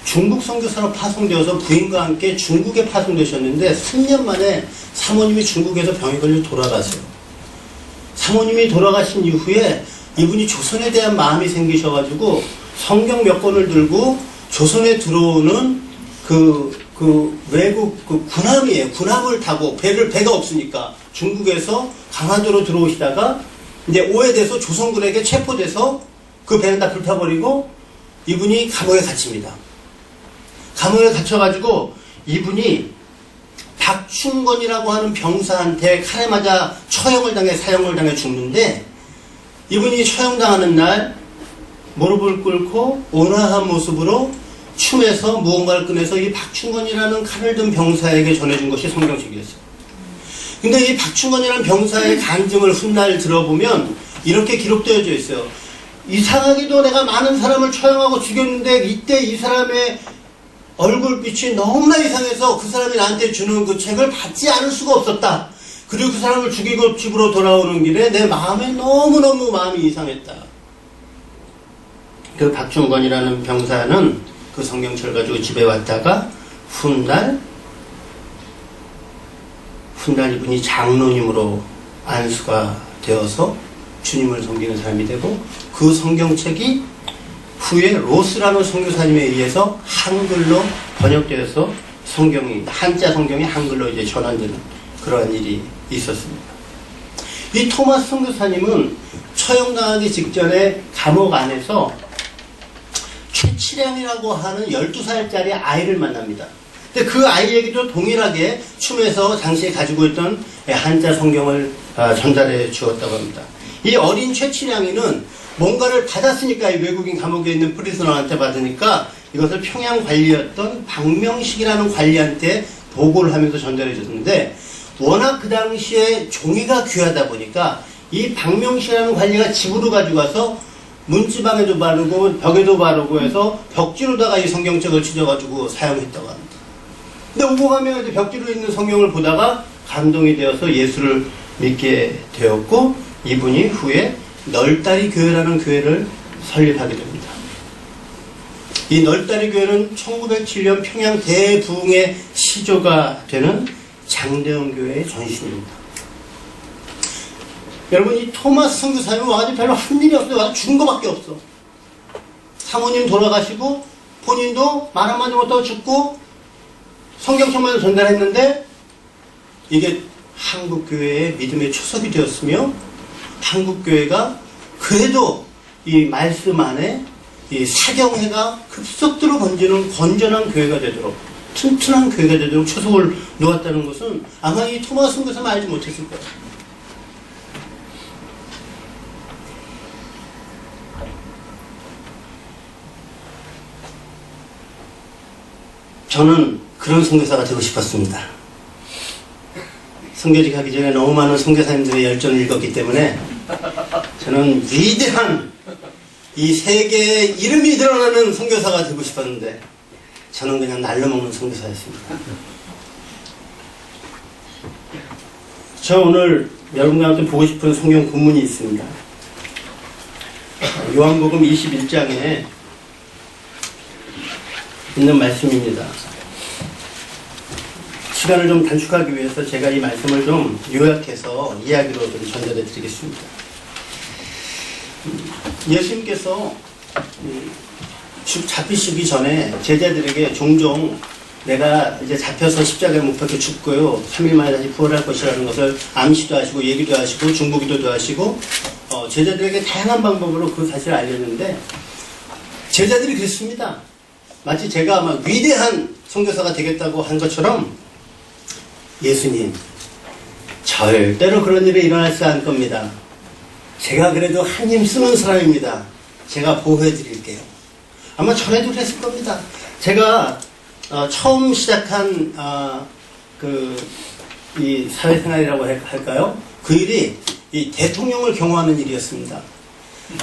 중국 선교사로 파송되어서 부인과 함께 중국에 파송되셨는데 3년 만에 사모님이 중국에서 병에 걸려 돌아가세요. 사모님이 돌아가신 이후에 이분이 조선에 대한 마음이 생기셔가지고 성경 몇 권을 들고 조선에 들어오는 외국 군함이에요. 군함을 타고 배가 없으니까 중국에서 강화도로 들어오시다가 이제 오해돼서 조선군에게 체포돼서 그 배는 다 불타버리고 이분이 감옥에 갇힙니다. 감옥에 갇혀가지고 이분이 박충건이라고 하는 병사한테 칼에 맞아 사형을 당해 죽는데 이분이 처형당하는 날 무릎을 꿇고 온화한 모습으로 춤에서 무언가를 꺼내서 이 박충건이라는 칼을 든 병사에게 전해준 것이 성경책이었어요. 근데 이 박충건이라는 병사의 간증을 훗날 들어보면 이렇게 기록되어져 있어요. 이상하게도 내가 많은 사람을 처형하고 죽였는데 이때 이 사람의 얼굴빛이 너무나 이상해서 그 사람이 나한테 주는 그 책을 받지 않을 수가 없었다. 그리고 그 사람을 죽이고 집으로 돌아오는 길에 내 마음에 너무너무 마음이 이상했다. 그 박중건이라는 병사는 그 성경책을 가지고 집에 왔다가 훗날 이분이 장로님으로 안수가 되어서 주님을 섬기는 사람이 되고, 그 성경책이 후에 로스라는 선교사님에 의해서 한글로 번역되어서 한자 성경이 한글로 이제 전환되는 그러한 일이 있었습니다. 이 토마스 선교사님은 처형당하기 직전에 감옥 안에서 최치량이라고 하는 12살짜리 아이를 만납니다. 근데 그 아이에게도 동일하게 춤에서 당시에 가지고 있던 한자 성경을 전달해 주었다고 합니다. 이 어린 최치량이는 뭔가를 받았으니까, 이 외국인 감옥에 있는 프리즈너한테 받으니까 이것을 평양 관리였던 박명식이라는 관리한테 보고를 하면서 전달해 줬는데, 워낙 그 당시에 종이가 귀하다 보니까 이 박명식이라는 관리가 집으로 가지고 와서 문지방에도 바르고 벽에도 바르고 해서 벽지로다가 이 성경책을 찢어가지고 사용했다고 합니다. 근데 오고 가면 이제 벽지로 있는 성경을 보다가 감동이 되어서 예수를 믿게 되었고, 이분이 후에 널다리 교회라는 교회를 설립하게 됩니다. 이 널다리 교회는 1907년 평양 대부흥의 시조가 되는 장대원 교회의 전신입니다. 여러분, 이 토마스 선교사님은 와가지고 별로 한 일이 없어요. 와서 죽은 것밖에 없어. 사모님 돌아가시고 본인도 말 한마디 못하고 죽고 성경책만 전달했는데, 이게 한국교회의 믿음의 초석이 되었으며, 한국교회가 그래도 이 말씀 안에 이 사경회가 급속도로 번지는 건전한 교회가 되도록, 튼튼한 교회가 되도록 초석을 놓았다는 것은 아마 이 토마스 선교사는 알지 못했을 거예요. 저는 그런 선교사가 되고 싶었습니다. 선교직 하기 전에 너무 많은 선교사님들의 열전을 읽었기 때문에 저는 위대한 이 세계의 이름이 드러나는 선교사가 되고 싶었는데, 저는 그냥 날로 먹는 선교사였습니다. 저 오늘 여러분들한테 보고 싶은 성경 본문이 있습니다. 요한복음 21장에 있는 말씀입니다. 시간을 좀 단축하기 위해서 제가 이 말씀을 좀 요약해서 이야기로 좀 전달해 드리겠습니다. 예수님께서 잡히시기 전에 제자들에게 종종 내가 이제 잡혀서 십자가에 못 박혀 죽고요, 3일 만에 다시 부활할 것이라는 것을 암시도 하시고 얘기도 하시고 중보기도도 하시고 제자들에게 다양한 방법으로 그 사실을 알렸는데, 제자들이 그랬습니다. 마치 제가 아마 위대한 선교사가 되겠다고 한 것처럼, 예수님, 절대로 그런 일이 일어나지 않을 겁니다. 제가 그래도 한 힘 쓰는 사람입니다. 제가 보호해 드릴게요. 아마 전에도 그랬을 겁니다. 제가 처음 시작한 이 사회생활이라고 할까요? 그 일이 이 대통령을 경호하는 일이었습니다.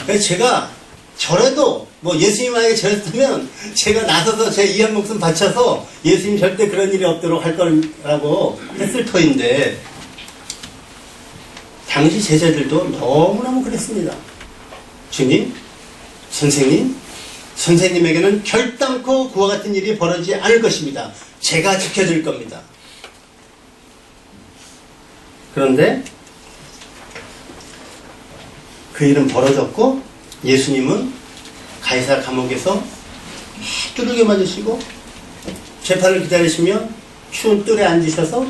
그래서 제가 저래도 예수님 만약에 저랬으면 제가 나서서 제 이한 목숨 바쳐서 예수님 절대 그런 일이 없도록 할 거라고 했을 터인데, 당시 제자들도 너무너무 그랬습니다. 주님, 선생님에게는 결단코 그와 같은 일이 벌어지지 않을 것입니다. 제가 지켜줄 겁니다. 그런데 그 일은 벌어졌고, 예수님은 가이사라 감옥에서 두들겨 맞으시고 재판을 기다리시며 추운 뜰에 앉으셔서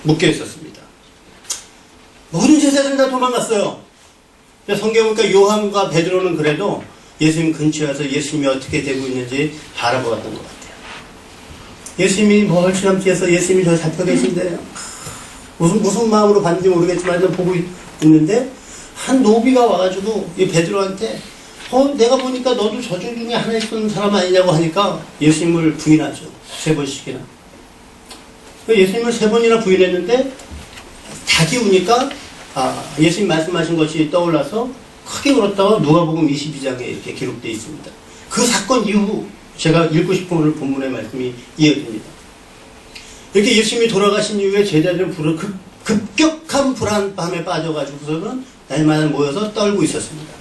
묶여 있었습니다. 모든 제자들은 다 도망갔어요. 성경 보니까 요한과 베드로는 그래도 예수님 근처에 와서 예수님이 어떻게 되고 있는지 바라보았던 것 같아요. 예수님이 멀찌감치해서 예수님이 저 잡혀 계신데 무슨 마음으로 봤는지 모르겠지만 보고 있는데, 한 노비가 와가지고 이 베드로한테 내가 보니까 너도 저중 중에 하나 있던 사람 아니냐고 하니까 예수님을 부인하죠. 3번씩이나. 예수님을 3번이나 부인했는데 닭이 우니까 예수님 말씀하신 것이 떠올라서 크게 울었다가 누가복음 22장에 이렇게 기록되어 있습니다. 그 사건 이후 제가 읽고 싶은 오늘 본문의 말씀이 이어집니다. 이렇게 예수님이 돌아가신 이후에 제자들은 급격한 불안함에 빠져가지고서는 날마다 모여서 떨고 있었습니다.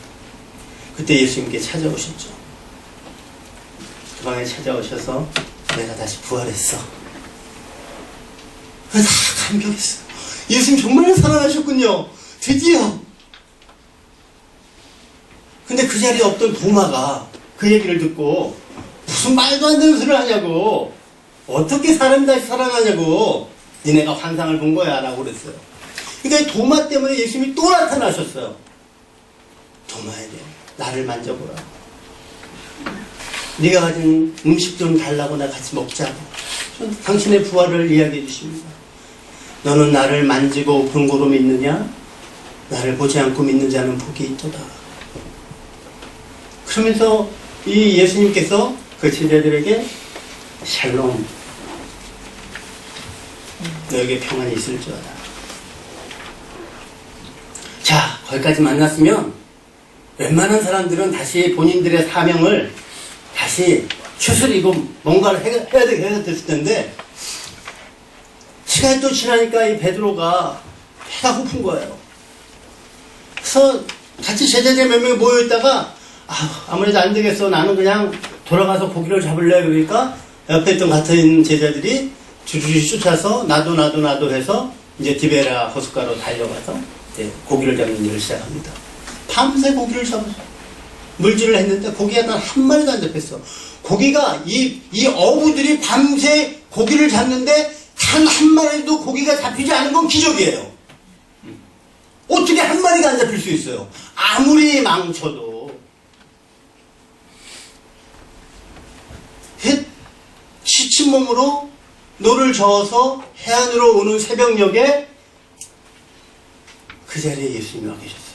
그때 예수님께 찾아오셨죠. 그 방에 찾아오셔서 내가 다시 부활했어. 다 감격했어. 예수님 정말 살아나셨군요. 드디어. 근데 그 자리에 없던 도마가 그 얘기를 듣고 무슨 말도 안 되는 소리를 하냐고, 어떻게 사람이 다시 살아나냐고, 니네가 환상을 본 거야 라고 그랬어요. 그러니까 도마 때문에 예수님이 또 나타나셨어요. 도마에게 나를 만져보라. 네가 가진 음식 좀 달라고 나 같이 먹자고. 당신의 부활을 이야기해 주십니다. 너는 나를 만지고 본 거로 믿느냐? 나를 보지 않고 믿는 자는 복이 있도다. 그러면서 이 예수님께서 그 제자들에게 샬롬, 너에게 평안이 있을지어다. 자, 거기까지 만났으면 웬만한 사람들은 다시 본인들의 사명을 다시 추스리고 뭔가를 해야 됐을 텐데, 시간이 또 지나니까 이 베드로가 배가 고픈 거예요. 그래서 같이 제자들 몇 명이 모여있다가 아무래도 안 되겠어, 나는 그냥 돌아가서 고기를 잡을래. 그러니까 옆에 있던 같은 제자들이 줄줄이 쫓아서 나도 해서 이제 디베라 호숫가로 달려가서 이제 고기를 잡는 일을 시작합니다. 밤새 고기를 잡아서 물질을 했는데 고기가 단 한 마리도 안 잡혔어. 고기가 이 어부들이 밤새 고기를 잡는데 단 한 마리도 고기가 잡히지 않은 건 기적이에요. 어떻게 한 마리가 안 잡힐 수 있어요? 아무리 망쳐도. 지친 몸으로 노를 저어서 해안으로 오는 새벽녘에 그 자리에 예수님이 와 계셨어요.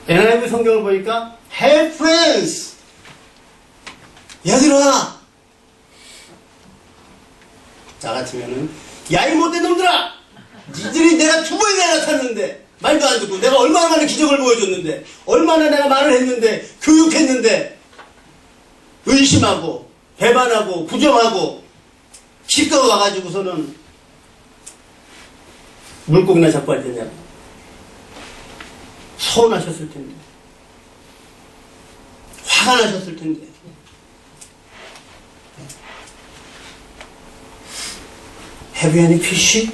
NIV 성경을 보니까 Hey friends! 얘들아! 나 같으면은 야 이 못된 놈들아! 니들이 내가 두 번이나 나타났는데 말도 안 듣고 내가 얼마나 많은 기적을 보여줬는데 얼마나 내가 말을 했는데 교육했는데 의심하고 배반하고 부정하고 기껏 와가지고서는 물고기나 잡고 할 테냐고 서운하셨을 텐데 화가 나셨을 텐데 Have you any fish?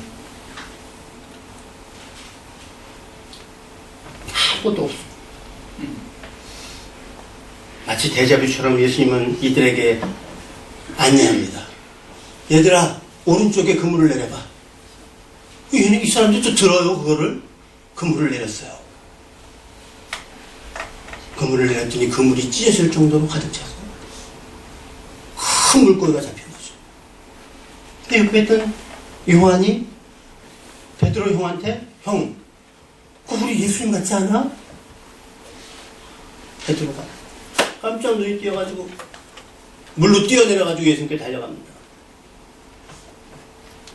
아무것도 없어. 마치 데자뷰처럼 예수님은 이들에게 안내합니다. 얘들아, 오른쪽에 그물을 내려봐. 이 사람들 좀 들어요, 그거를? 그물을 내렸어요. 그물을 내렸더니 그물이 찢어질 정도로 가득 차서 큰 물고기가 잡힌 거죠. 근데 옆에 있던 요한이 베드로 형한테, 형, 그 우리 예수님 같지 않아? 베드로가 깜짝 눈이 뛰어가지고 물로 뛰어내려가지고 예수님께 달려갑니다.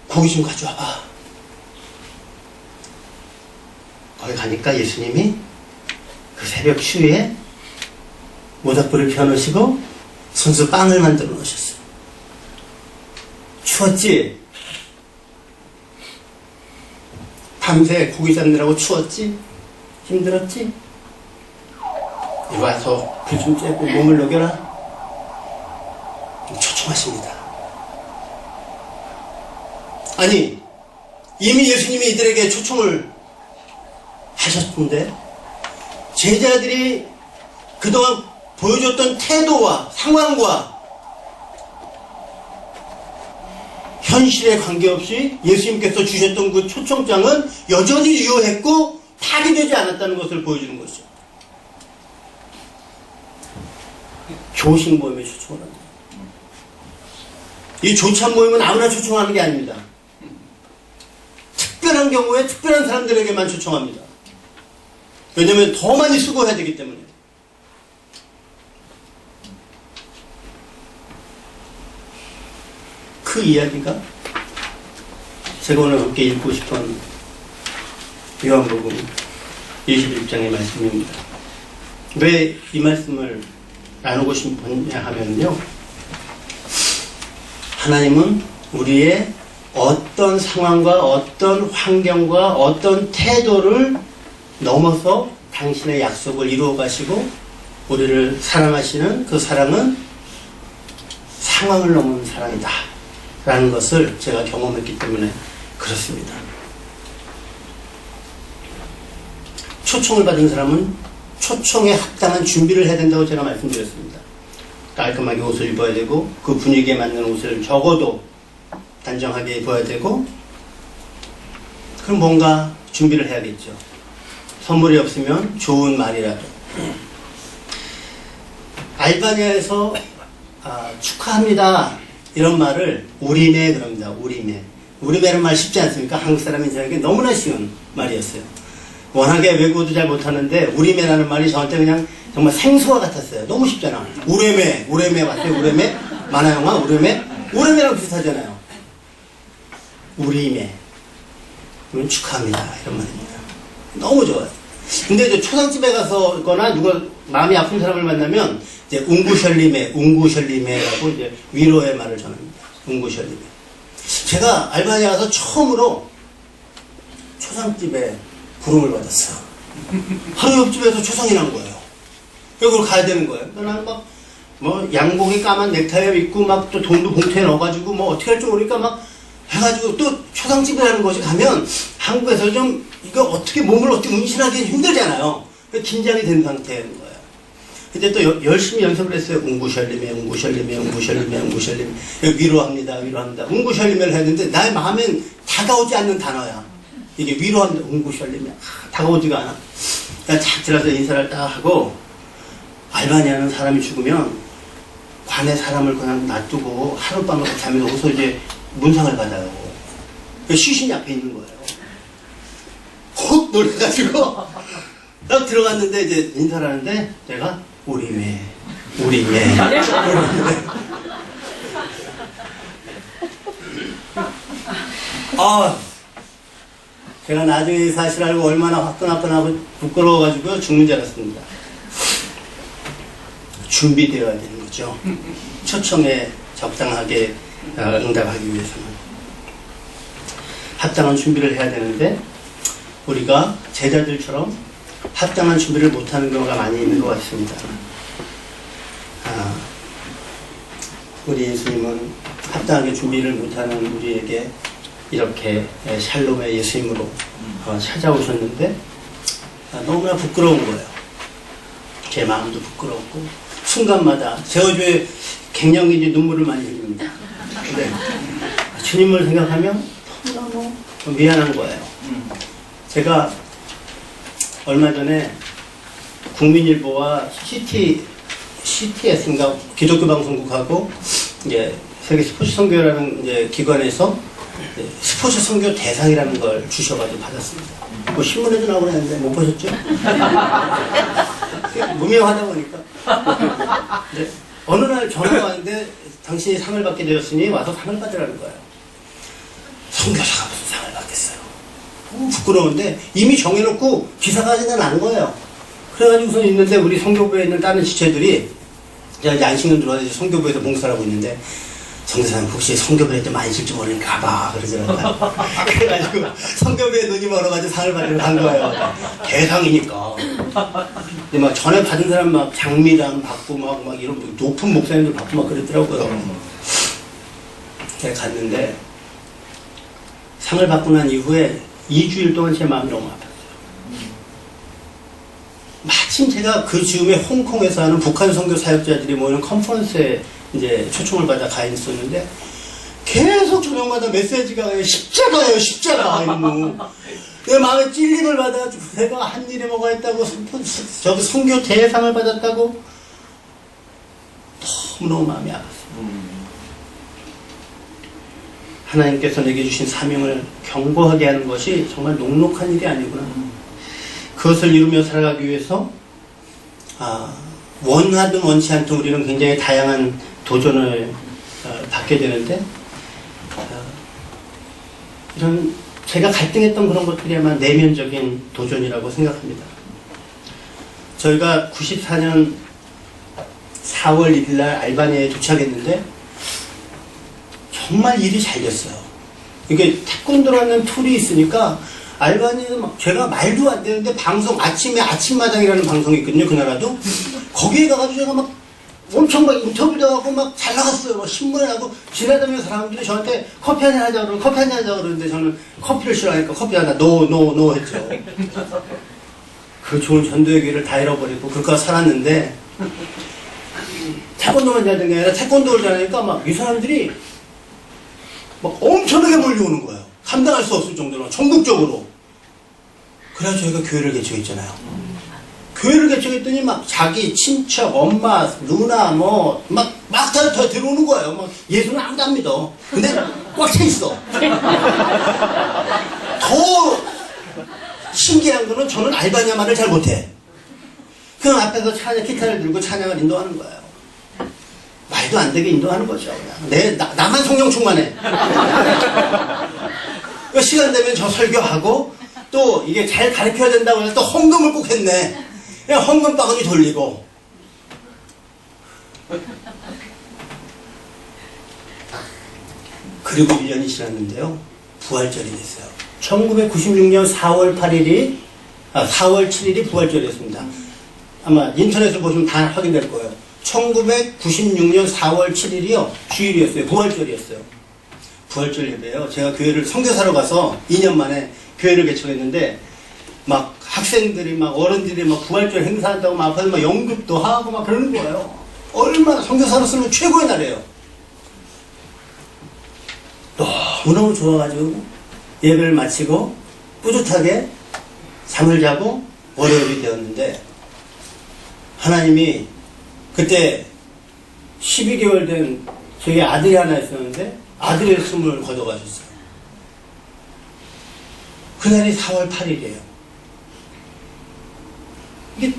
고기 좀 가져와봐. 거기 가니까 예수님이 그 새벽 추위에 모닥불을 펴놓으시고 손수 빵을 만들어 놓으셨어요. 추웠지? 밤새 고기 잡느라고 추웠지? 힘들었지? 이리 와서 불 좀 쬐고 몸을 녹여라. 초청하십니다. 아니, 이미 예수님이 이들에게 초청을 하셨는데 제자들이 그동안 보여줬던 태도와 상황과 현실에 관계없이 예수님께서 주셨던 그 초청장은 여전히 유효했고 파기되지 않았다는 것을 보여주는 것이죠. 조식 모임에 초청을 합니다. 이 조찬 모임은 아무나 초청하는 게 아닙니다. 특별한 경우에 특별한 사람들에게만 초청합니다. 왜냐하면 더 많이 수고해야 되기 때문에. 그 이야기가 제가 오늘 함께 읽고 싶은 요한복음 21장의 말씀입니다. 왜 이 말씀을 나누고 싶냐 하면요, 하나님은 우리의 어떤 상황과 어떤 환경과 어떤 태도를 넘어서 당신의 약속을 이루어 가시고 우리를 사랑하시는 그 사랑은 상황을 넘은 사랑이다 라는 것을 제가 경험했기 때문에 그렇습니다. 초청을 받은 사람은 초청에 합당한 준비를 해야 된다고 제가 말씀드렸습니다. 깔끔하게 옷을 입어야 되고 그 분위기에 맞는 옷을 적어도 단정하게 입어야 되고, 그럼 뭔가 준비를 해야겠죠. 선물이 없으면 좋은 말이라도. 알바니아에서 축하합니다 이런 말을 우리매 그럽니다. 우리매라는 말 쉽지 않습니까? 한국 사람인지에게 너무나 쉬운 말이었어요. 워낙에 외국어도 잘 못하는데 우리매라는 말이 저한테 그냥 정말 생수와 같았어요. 너무 쉽잖아. 우레매 맞아요? 우레매? 만화영화 우레매랑 비슷하잖아요. 우리매, 그러면 축하합니다 이런 말입니다. 너무 좋아요. 근데 이제 초상집에 가서거나 누가 마음이 아픈 사람을 만나면 이제 웅구셜리메라고 이제 위로의 말을 전합니다. 웅구셜리메. 제가 알바니아 가서 처음으로 초상집에 부름을 받았어요. 하루 옆집에서 초상이 난 거예요. 여기로 가야 되는 거예요. 나는 막 양복에 까만 넥타이 입고 막 또 돈도 봉투에 넣어가지고 뭐 어떻게 할지 모르니까 막 해가지고 또 초상집이라는 곳에 가면 한국에서 좀 이거 어떻게 몸을 어떻게 운신하기 힘들잖아요. 긴장이 된 상태인 거예요. 근데 또 열심히 연습을 했어요. 웅구셜리메 위로합니다. 웅구셜리메를 했는데 나의 마음엔 다가오지 않는 단어야. 이게 위로한다. 웅구셜리메 다가오지가 않아. 그러니까 탁 들어서 인사를 딱 하고, 알바니아는 사람이 죽으면 관에 사람을 그냥 놔두고 하룻밤을 자면서 어디서 이제 문상을 받아요. 시신이 앞에 있는 거예요. 혹 놀래가지고 딱 들어갔는데 이제 인사를 하는데 내가 우리매 제가 나중에 이 사실 알고 얼마나 화끈하고 부끄러워가지고 죽는 줄 알았습니다. 준비되어야 되는 거죠. 초청에 적당하게 응답하기 위해서는 합당한 준비를 해야 되는데, 우리가 제자들처럼 합당한 준비를 못하는 경우가 많이 있는 것 같습니다. 우리 예수님은 합당하게 준비를 못하는 우리에게 이렇게 샬롬의 예수님으로 찾아오셨는데 너무나 부끄러운 거예요. 제 마음도 부끄럽고 순간마다 제가 요즘에 갱년기인지 눈물을 많이 흘립니다. 근데 주님을 생각하면 너무너무 미안한 거예요. 제가 얼마 전에 국민일보와 CTS인가 기독교 방송국하고 이제 세계 스포츠 선교라는 이제 기관에서 스포츠 선교 대상이라는 걸 주셔가지고 받았습니다. 뭐 신문에도 나오고 했는데 못 보셨죠? 무명하다 보니까. 근데 어느 날 전화가 왔는데 당신이 상을 받게 되었으니 와서 상을 받으라는 거예요. 선교사가 무슨 상을 받겠어요? 부끄러운데 이미 정해놓고 기사가 아직 난 거예요. 그래가지고서 있는데 우리 선교부에 있는 다른 지체들이 이제 안식년 들어와서 선교부에서 봉사를 하고 있는데, 선교사님 혹시 선교부에 좀 안식 좀 오니까 가봐 그러더라고요. 그래가지고 선교부에 눈이 멀어가지고 상을 받으러 간 거예요. 대상이니까. 근데 막 전에 받은 사람 막 장미랑 받고 막 이런 높은 목사님들 받고 막 그랬더라고요. 제가 갔는데 상을 받고 난 이후에 2주일 동안 제 마음이 너무 아팠어요. 마침 제가 그 즈음에 홍콩에서 하는 북한 선교 사역자들이 모이는 컨퍼런스에 이제 초청을 받아 가 있었는데 계속 저녁마다 메시지가 십자가 이러고 내 마음에 찔림을 받아가지고 내가 한 일에 뭐가 했다고 저기 선교 대상을 받았다고 너무너무 마음이 아팠어요. 하나님께서 내게 주신 사명을 경고하게 하는 것이 정말 녹록한 일이 아니구나. 그것을 이루며 살아가기 위해서 원하든 원치 않든 우리는 굉장히 다양한 도전을 받게 되는데 이런 제가 갈등했던 그런 것들이 아마 내면적인 도전이라고 생각합니다. 저희가 94년 4월 1일 날 알바니아에 도착했는데 정말 일이 잘 됐어요. 이게 태권도라는 툴이 있으니까 알바니아는 막 제가 말도 안 되는데 방송 아침에 아침마당이라는 방송이 있거든요. 그 나라도 거기에 가가지고 제가 막 엄청 막 인터뷰도 하고 막 잘 나갔어요. 막 신문에 하고 지나다니는 사람들이 저한테 커피 한잔 하자 그러고 커피 한잔 하자 그러는데 저는 커피를 싫어하니까 커피 하나 노 했죠. 그 좋은 전도의 기회를 다 잃어버리고 그까지 살았는데 태권도만 잘 된 게 아니라 태권도를 잘하니까 막 이 사람들이 막 엄청나게 몰려오는 거예요. 감당할 수 없을 정도로 전국적으로. 그래서 저희가 교회를 개척했잖아요. 교회를 개척했더니 막 자기 친척, 엄마, 누나 막 다 들어오는 거예요. 막 예수는 아무도 안 믿어. 근데 꽉 차 있어. 더 신기한 거는 저는 알바니아말을 잘 못해. 그냥 앞에서 기타를 들고 찬양을 인도하는 거예요. 말도 안 되게 인도하는 거죠. 그냥. 나만 성령 충만해. 시간 되면 저 설교하고 또 이게 잘 가르쳐야 된다고 해서 또 헌금을 꼭 했네. 그냥 헌금 바구니 돌리고. 그리고 1년이 지났는데요. 부활절이 됐어요. 1996년 4월 7일이 부활절이었습니다. 아마 인터넷을 보시면 다 확인될 거예요. 1996년 4월 7일이요. 주일이었어요. 부활절이었어요. 부활절 예배요. 제가 교회를 선교사로 가서 2년 만에 교회를 개척했는데 막 학생들이 막 어른들이 막 부활절 행사한다고 막 앞에서 막 연극도 하고 막 그러는 거예요. 얼마나 선교사로서는 최고의 날이에요. 너무너무 좋아가지고 예배를 마치고 뿌듯하게 잠을 자고 월요일이 되었는데 하나님이 그때 12개월 된 저희 아들이 하나 있었는데 아들의 숨을 거둬가셨어요. 그날이 4월 8일이에요. 이게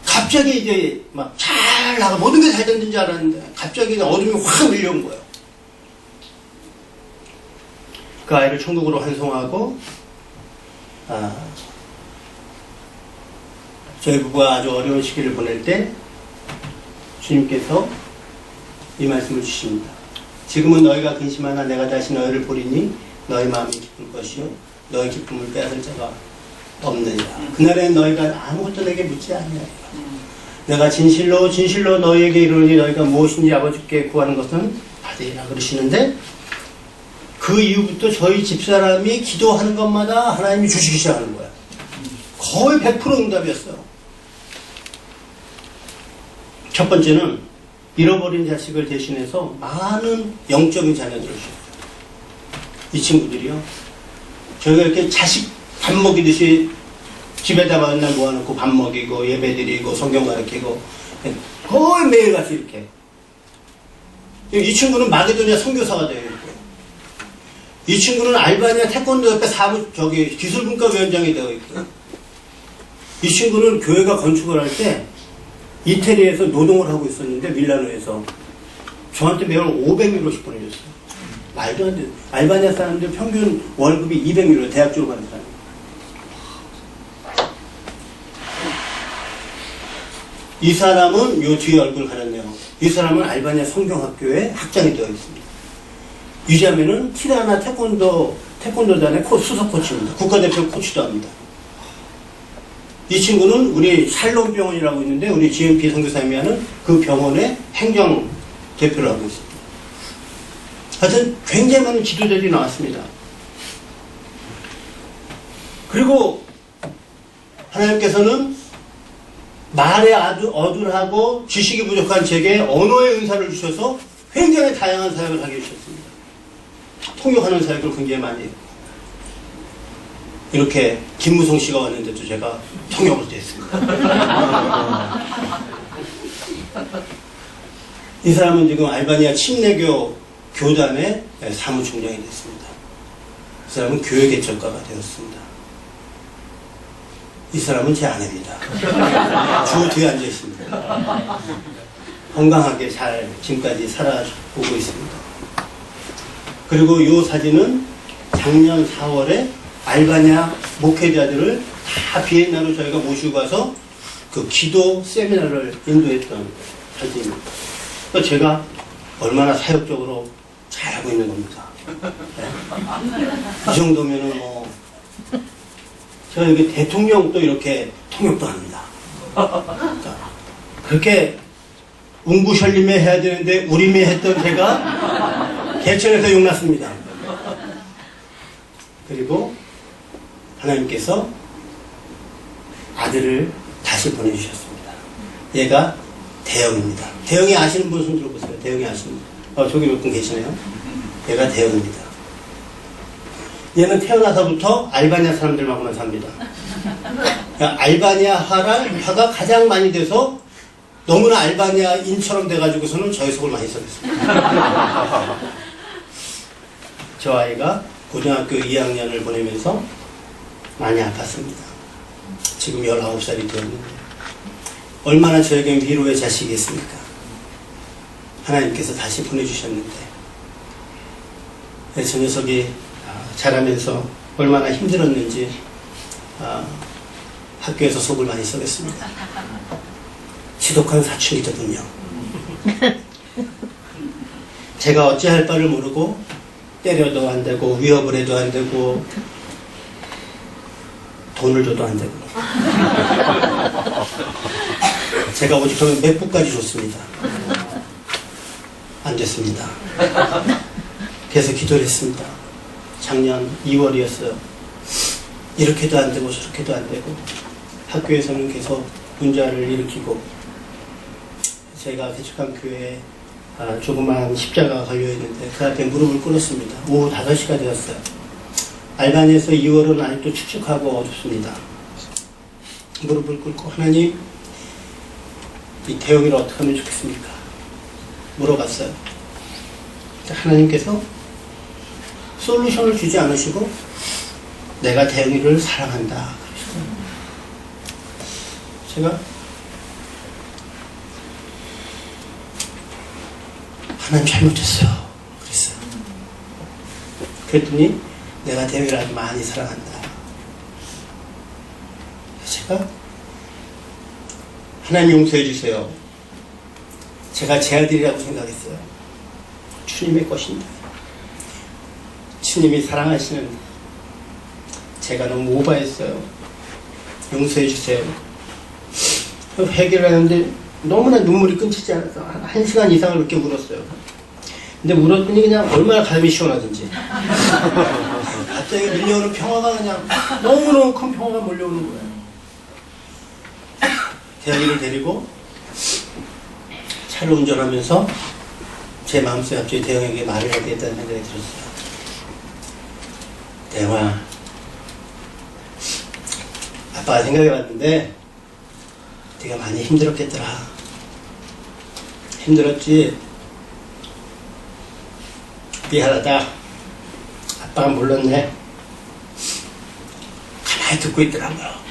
갑자기 이제 막 잘 나가 모든 게 잘 됐는 줄 알았는데 갑자기 어둠이 확 밀려온 거예요. 그 아이를 천국으로 환송하고 저희 부부가 아주 어려운 시기를 보낼 때 주님께서 이 말씀을 주십니다. 지금은 너희가 근심하나 내가 다시 너희를 보리니 너희 마음이 기쁠 것이요 너희 기쁨을 빼앗을 자가 없느니라. 그날엔 너희가 아무것도 내게 묻지 아니하리라. 내가 진실로 너희에게 이르노니 너희가 무엇인지 아버지께 구하는 것은 받으리라 그러시는데 그 이후부터 저희 집사람이 기도하는 것마다 하나님이 주시기 시작하는 거예요. 거의 100% 응답이었어요. 첫 번째는 잃어버린 자식을 대신해서 많은 영적인 자녀들을 주셨어요. 이 친구들이요. 저희가 이렇게 자식 밥 먹이듯이 집에다 맨날 모아놓고 밥 먹이고 예배 드리고 성경 가르치고 거의 매일같이 이렇게. 이 친구는 마게도니아 선교사가 되어 있고 이 친구는 알바니아 태권도 옆에 기술분과위원장이 되어 있고 이 친구는 교회가 건축을 할 때 이태리에서 노동을 하고 있었는데 밀라노에서 저한테 매월 500유로씩 보내줬어요. 말도 안 돼. 알바니아 사람들 평균 월급이 200유로 대학 졸업하는 사람. 이 사람은 요 뒤에 얼굴 가렸네요. 이 사람은 알바니아 성경학교에 학장이 되어 있습니다. 이 자매는 티라나 태권도단의 수석 코치입니다. 국가대표 코치도 합니다. 이 친구는 우리 샬롬 병원이라고 있는데 우리 GMP 선교사님이 하는 그 병원의 행정 대표를 하고 있습니다. 하여튼 굉장히 많은 지도자들이 나왔습니다. 그리고 하나님께서는 말에 어눌하고 지식이 부족한 제게 언어의 은사를 주셔서 굉장히 다양한 사역을 하게 해주셨습니다. 통역하는 사역을 굉장히 많이 했고 이렇게 김무성 씨가 왔는데도 제가 통역을 했습니다. 이 사람은 지금 알바니아 침례교 교단의 사무총장이 됐습니다. 이 사람은 교회 개척가가 되었습니다. 이 사람은 제 아내입니다. 주 뒤에 앉아 있습니다. 건강하게 잘 지금까지 살아오고 있습니다. 그리고 이 사진은 작년 4월에 알바냐 목회자들을 다 비엔나로 저희가 모시고 가서 그 기도 세미나를 인도했던 사진입니다. 그러니까 제가 얼마나 사역적으로 잘하고 있는 겁니다. 네. 이 정도면은 뭐 제가 여기 대통령도 이렇게 통역도 합니다. 그러니까 그렇게 웅구셜림에 해야 되는데 우림에 했던 제가 개천에서 용났습니다. 그리고 하나님께서 아들을 다시 보내주셨습니다. 얘가 대영입니다. 대영이 아시는 분 손 들어보세요. 대영이 아시는 분. 저기 몇 분 계시네요. 얘가 대영입니다. 얘는 태어나서부터 알바니아 사람들만큼만 삽니다. 그러니까 알바니아화가 가장 많이 돼서 너무나 알바니아인처럼 돼가지고서는 저의 속을 많이 썩였습니다. 저 아이가 고등학교 2학년을 보내면서 많이 아팠습니다. 지금 19살이 되었는데 얼마나 저에겐 위로의 자식이겠습니까? 하나님께서 다시 보내주셨는데 저 녀석이 자라면서 얼마나 힘들었는지 학교에서 속을 많이 썩였습니다. 지독한 사춘기더군요. 제가 어찌할 바를 모르고 때려도 안 되고 위협을 해도 안 되고 돈을 줘도 안 되고 제가 오직 그런 맥북까지 줬습니다. 안 됐습니다. 그래서 기도를 했습니다. 작년 2월이었어요. 이렇게도 안 되고 저렇게도 안 되고 학교에서는 계속 문제를 일으키고 제가 개척한 교회에 조그마한 십자가가 걸려있는데 그 앞에 무릎을 꿇었습니다. 오후 5시가 되었어요. 알바니아에서 2월은 아직도 축축하고 어둡습니다. 무릎을 꿇고 하나님 이 대영이를 어떻게 하면 좋겠습니까? 물어봤어요. 하나님께서 솔루션을 주지 않으시고 내가 대영이를 사랑한다 그러시더라고요. 제가 하나님 잘못했어요 그랬어요. 그랬더니 내가 대영이를 아주 많이 사랑한다. 제가 하나님 용서해 주세요. 제가 제 아들이라고 생각했어요. 주님의 것인데 주님이 사랑하시는 제가 너무 오버했어요. 용서해 주세요. 회개를 하는데 너무나 눈물이 끊기지 않아서 1시간 이상을 그렇게 울었어요. 근데 울었더니 그냥 얼마나 가슴이 시원하든지 갑자기 밀려오는 평화가 그냥 너무너무 큰 평화가 몰려오는 거예요. 대학이를 데리고 차를 운전하면서 제 마음속에 갑자기 대영에게 말을 해야 되겠다는 생각이 들었어요. 대영아, 아빠가 생각해봤는데 네가 많이 힘들었겠더라. 힘들었지? 미안하다. 아빠가 몰랐네. 가만히 듣고 있더라고요.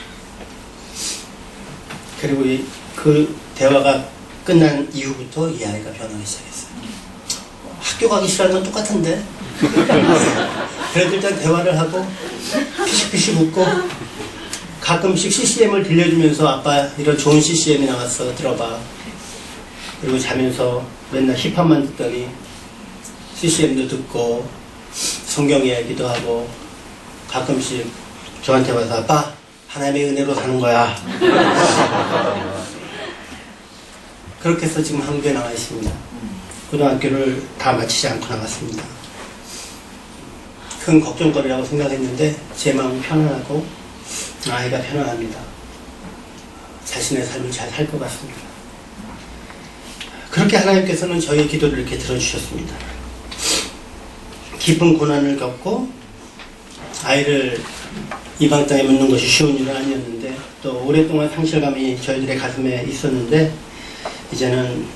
그리고 그 대화가 끝난 이후부터 이 아이가 변하기 시작했어요. 학교 가기 싫어하는 건 똑같은데 그래도 일단 대화를 하고 피식피식 웃고 가끔씩 CCM을 들려주면서 아빠 이런 좋은 CCM이 나왔어 들어봐. 그리고 자면서 맨날 힙합만 듣더니 CCM도 듣고 성경 이야기도 하고 가끔씩 저한테 와서 아빠 하나님의 은혜로 사는 거야. 그렇게 해서 지금 한국에 나와 있습니다. 고등학교를 다 마치지 않고 나갔습니다. 큰 걱정거리라고 생각했는데 제 마음은 편안하고 아이가 편안합니다. 자신의 삶을 잘 살 것 같습니다. 그렇게 하나님께서는 저희의 기도를 이렇게 들어주셨습니다. 깊은 고난을 겪고 아이를 이방 땅에 묻는 것이 쉬운 일은 아니었는데 또 오랫동안 상실감이 저희들의 가슴에 있었는데 이제는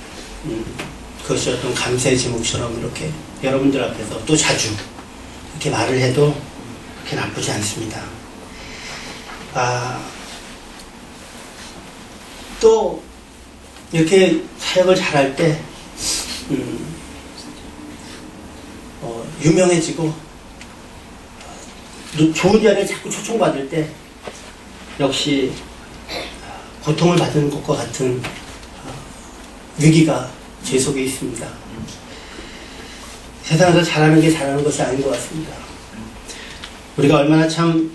그것이 어떤 감사의 제목처럼 이렇게 여러분들 앞에서 또 자주 이렇게 말을 해도 그렇게 나쁘지 않습니다. 또 이렇게 사역을 잘할 때 유명해지고 좋은 자리에 자꾸 초청받을 때 역시 고통을 받는 것과 같은 위기가 제 속에 있습니다. 세상에서 잘하는 게 잘하는 것이 아닌 것 같습니다. 우리가 얼마나 참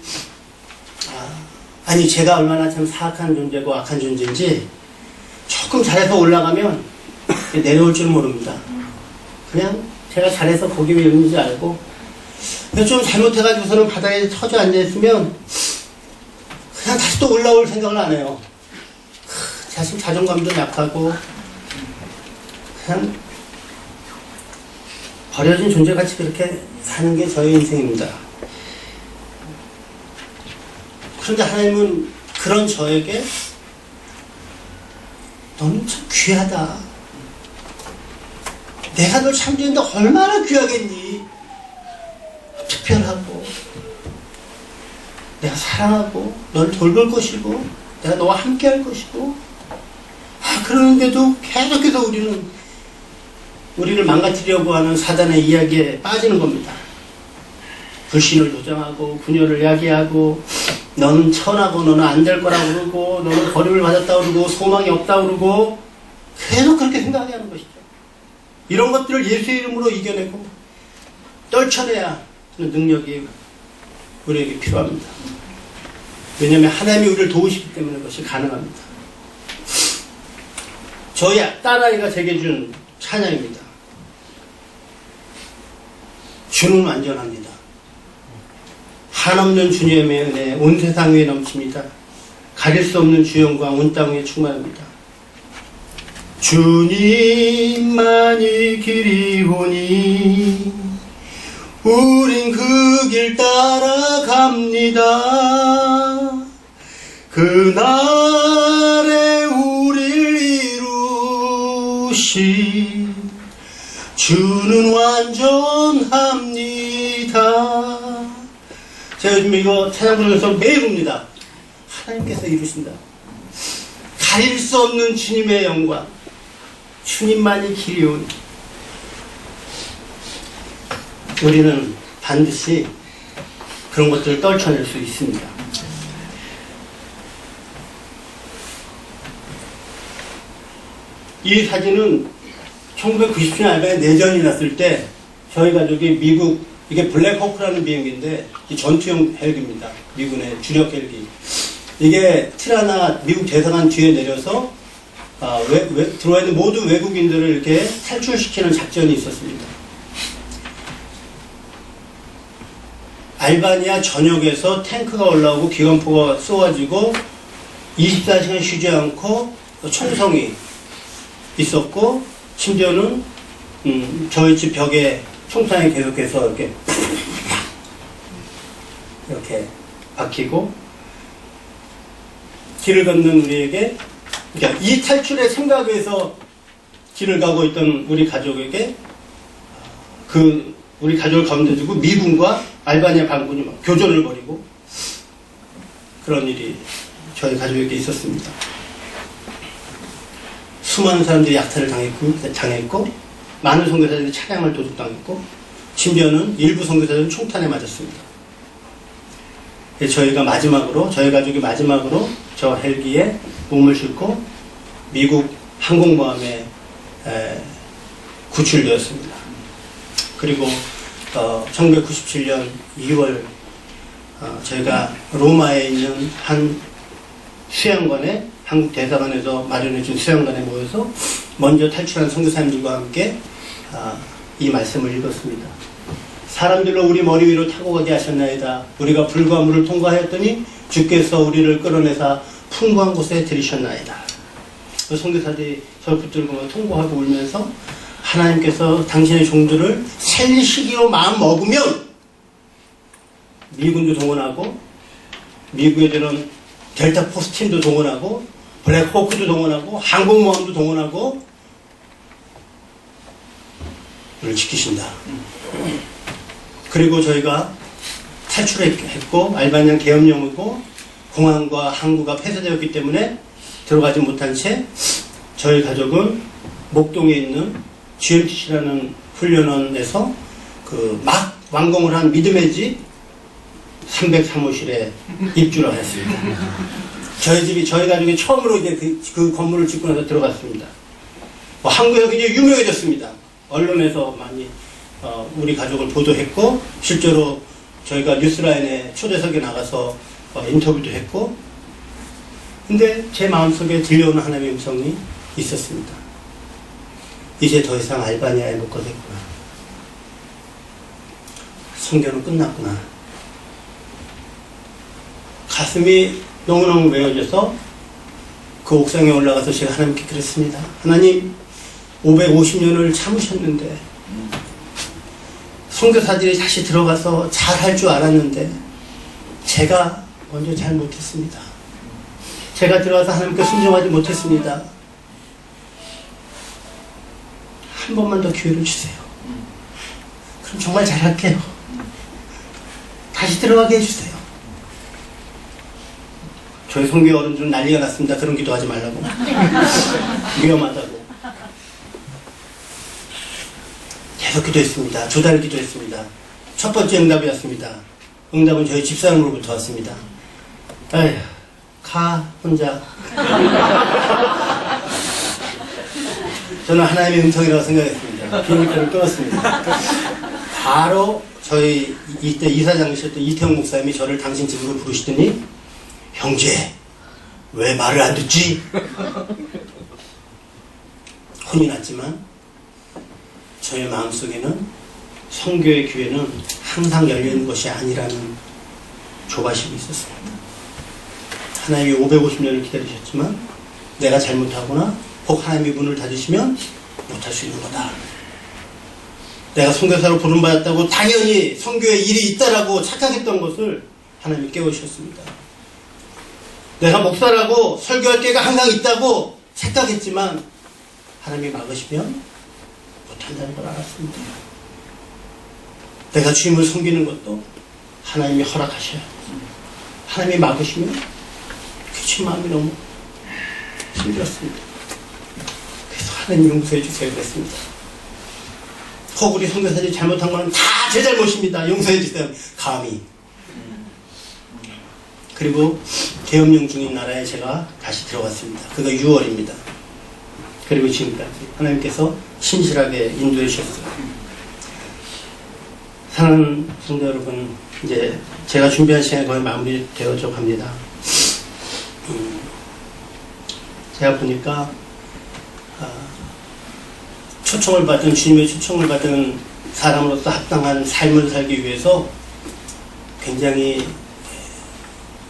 제가 얼마나 참 사악한 존재고 악한 존재인지 조금 잘해서 올라가면 내려올 줄 모릅니다. 그냥 제가 잘해서 거기 왜 있는지 알고 좀 잘못해가지고서는 바닥에 처져 앉아있으면 그냥 다시 또 올라올 생각을 안 해요. 자신 자존감도 약하고 그냥 버려진 존재같이 그렇게 사는 게 저의 인생입니다. 그런데 하나님은 그런 저에게 너는 참 귀하다. 내가 널 참지는데 얼마나 귀하겠니? 특별하고 내가 사랑하고 널 돌볼 것이고 내가 너와 함께 할 것이고 그러는데도 계속해서 우리를 망가뜨리려고 하는 사단의 이야기에 빠지는 겁니다. 불신을 조장하고 분열을 야기하고 너는 천하고 너는 안 될 거라고 그러고 너는 버림을 받았다고 그러고 소망이 없다고 그러고 계속 그렇게 생각하게 하는 것이죠. 이런 것들을 예수의 이름으로 이겨내고 떨쳐내야 하는 능력이 우리에게 필요합니다. 왜냐하면 하나님이 우리를 도우시기 때문에 그것이 가능합니다. 저희 딸아이가 제게 준 찬양입니다. 주는 완전합니다. 한없는 주님의 은혜 온 세상 위에 넘칩니다. 가릴 수 없는 주 영광 온 땅 위에 충만합니다. 주님만이 길이오니 우린 그 길 따라갑니다. 그날에 우릴 이루신 주는 완전합니다. 제가 요즘 이거 찬양 부르면서 매일 봅니다. 하나님께서 이루신다. 가릴 수 없는 주님의 영광. 주님만이 길이오니. 우리는 반드시 그런 것들을 떨쳐낼 수 있습니다. 이 사진은 1997년 알바에 내전이 났을 때 저희 가족이 미국, 이게 블랙호크라는 비행기인데 이 전투용 헬기입니다. 미군의 주력 헬기. 이게 티라나 미국 대사관 뒤에 내려서 들어와 있는 모든 외국인들을 이렇게 탈출시키는 작전이 있었습니다. 알바니아 전역에서 탱크가 올라오고 기관포가 쏘아지고 24시간 쉬지 않고 총성이 있었고 심지어는 저희 집 벽에 총탄이 계속해서 이렇게 박히고 길을 걷는 우리에게 그러니까 이 탈출의 생각에서 길을 가고 있던 우리 가족에게 우리 가족을 가운데 두고 미군과 알바니아 반군이 막 교전을 벌이고 그런 일이 저희 가족에게 있었습니다. 수많은 사람들이 약탈을 당했고 많은 선교사들이 차량을 도둑당했고 심지어는 일부 선교사들은 총탄에 맞았습니다. 저희 가족이 마지막으로 저 헬기에 몸을 싣고 미국 항공모함에 구출되었습니다. 그리고 1997년 2월 저희가 로마에 있는 한 수양관에 한국 대사관에서 마련해준 수양관에 모여서 먼저 탈출한 선교사님들과 함께 이 말씀을 읽었습니다. 사람들로 우리 머리 위로 타고 가게 하셨나이다. 우리가 불과 물을 통과하였더니 주께서 우리를 끌어내사 풍부한 곳에 들이셨나이다. 선교사들이 저를 붙들고 통곡하고 울면서 하나님께서 당신의 종들을 살리시기로 마음 먹으면 미군도 동원하고 미국에 들은 델타 포스 팀도 동원하고 블랙호크도 동원하고 항공모함도 동원하고 우리를 지키신다. 그리고 저희가 탈출했고 알바니아 계엄령이고 공항과 항구가 폐쇄되었기 때문에 들어가지 못한 채 저희 가족은 목동에 있는 GMTC라는 훈련원에서 막 완공을 한 믿음의 집 303호실에 입주를 했습니다. 저희 가족이 처음으로 이제 그 건물을 짓고 나서 들어갔습니다. 한국에서 굉장히 유명해졌습니다. 언론에서 많이 우리 가족을 보도했고, 실제로 저희가 뉴스라인에 초대석에 나가서 인터뷰도 했고, 근데 제 마음속에 들려오는 하나님의 음성이 있었습니다. 이제 더 이상 알바니아에 못 가겠구나. 선교는 끝났구나. 가슴이 너무너무 메어져서 그 옥상에 올라가서 제가 하나님께 그랬습니다. 하나님, 550년을 참으셨는데, 선교사들이 다시 들어가서 잘할 줄 알았는데, 제가 먼저 잘 못했습니다. 제가 들어가서 하나님께 순종하지 못했습니다. 한 번만 더 기회를 주세요. 그럼 정말 잘할게요. 다시 들어가게 해주세요. 저희 선교 어른들은 난리가 났습니다. 그런 기도하지 말라고. 위험하다고. 계속 기도했습니다. 2달 기도했습니다. 첫 번째 응답이었습니다. 응답은 저희 집사람으로부터 왔습니다. 에휴, 가 혼자. 저는 하나님의 음성이라고 생각했습니다. 비행기표를 끊었습니다. 바로 저희 이때 이사장이셨던 이태영 목사님이 저를 당신 집으로 부르시더니, 형제, 왜 말을 안 듣지? 혼이 났지만 저의 마음속에는 선교의 기회는 항상 열리는 것이 아니라는 조바심이 있었습니다. 하나님이 550년을 기다리셨지만 내가 잘못하거나 혹 하나님이 문을 닫으시면 못할 수 있는 거다. 내가 선교사로 부름받았다고 당연히 선교에 일이 있다라고 착각했던 것을 하나님이 깨우셨습니다. 내가 목사라고 설교할 기회가 항상 있다고 착각했지만 하나님이 막으시면 못한다는 걸 알았습니다. 내가 주님을 섬기는 것도 하나님이 허락하셔야 하나님이 막으시면 그치 마음이 너무 힘들었습니다. 그래서 하나님 용서해 주세요 그랬습니다. 혹 우리 선교사들이 잘못한 거는 다 제 잘못입니다. 용서해 주세요. 감히. 그리고 계엄령 중인 나라에 제가 다시 들어갔습니다. 그가 6월입니다. 그리고 지금까지 하나님께서 신실하게 인도해 주셨어요. 사랑하는 성도 여러분, 이제 제가 준비한 시간이 거의 마무리되어져 갑니다. 제가 보니까 초청을 받은 주님의 초청을 받은 사람으로서 합당한 삶을 살기 위해서 굉장히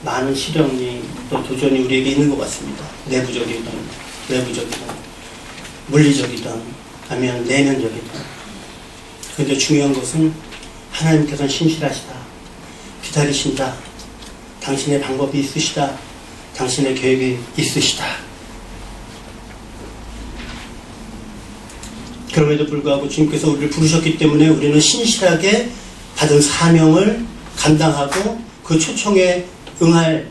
많은 시련이 또 도전이 우리에게 있는 것 같습니다. 내부적이든 물리적이든 아니면 내면적이든. 그런데 중요한 것은 하나님께서는 신실하시다. 기다리신다. 당신의 방법이 있으시다. 당신의 계획이 있으시다. 그럼에도 불구하고 주님께서 우리를 부르셨기 때문에 우리는 신실하게 받은 사명을 감당하고 그 초청에 응할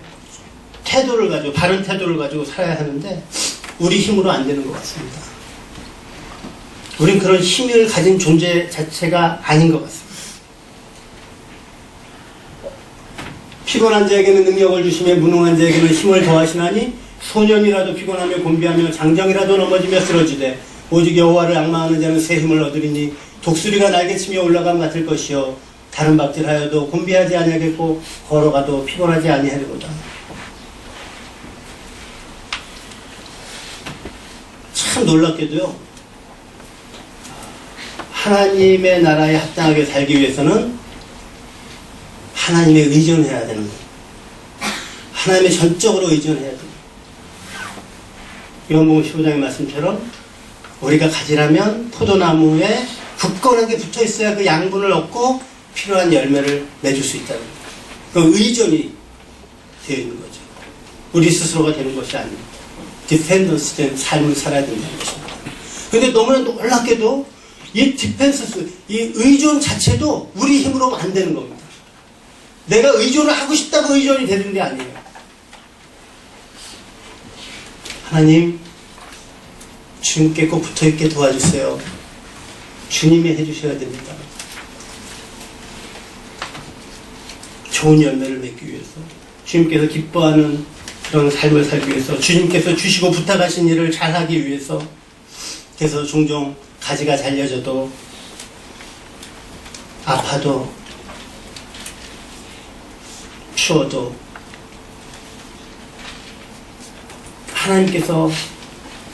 태도를 가지고, 바른 태도를 가지고 살아야 하는데 우리 힘으로 안 되는 것 같습니다. 우린 그런 힘을 가진 존재 자체가 아닌 것 같습니다. 피곤한 자에게는 능력을 주시며 무능한 자에게는 힘을 더하시나니 소년이라도 피곤하며 곤비하며 장정이라도 넘어지며 쓰러지되 오직 여호와를 앙망하는 자는 새 힘을 얻으리니 독수리가 날개치며 올라감 같을 것이요 다른 박질하여도 곤비하지 아니하겠고 걸어가도 피곤하지 아니하리로다. 참 놀랍게도요, 하나님의 나라에 합당하게 살기 위해서는 하나님에 의존해야 되는 거예요. 하나님의 전적으로 의존해야 돼요. 요한복음 15장의 말씀처럼 우리가 가지라면 포도나무에 굳건하게 붙어 있어야 그 양분을 얻고 필요한 열매를 맺을 수 있다는 거예요. 그 의존이 되어 있는 거죠. 우리 스스로가 되는 것이 아닙니다. 디펜던스 된 삶을 살아야 된다는 것입니다. 그런데 너무나 놀랍게도 이 디펜스, 이 의존 자체도 우리 힘으로 안 되는 겁니다. 내가 의존을 하고 싶다고 의존이 되는 게 아니에요. 하나님, 주님께 꼭 붙어있게 도와주세요. 주님이 해주셔야 됩니다. 좋은 열매를 맺기 위해서, 주님께서 기뻐하는 그런 삶을 살기 위해서, 주님께서 주시고 부탁하신 일을 잘하기 위해서, 그래서 종종 가지가 잘려져도 아파도 추워도 하나님께서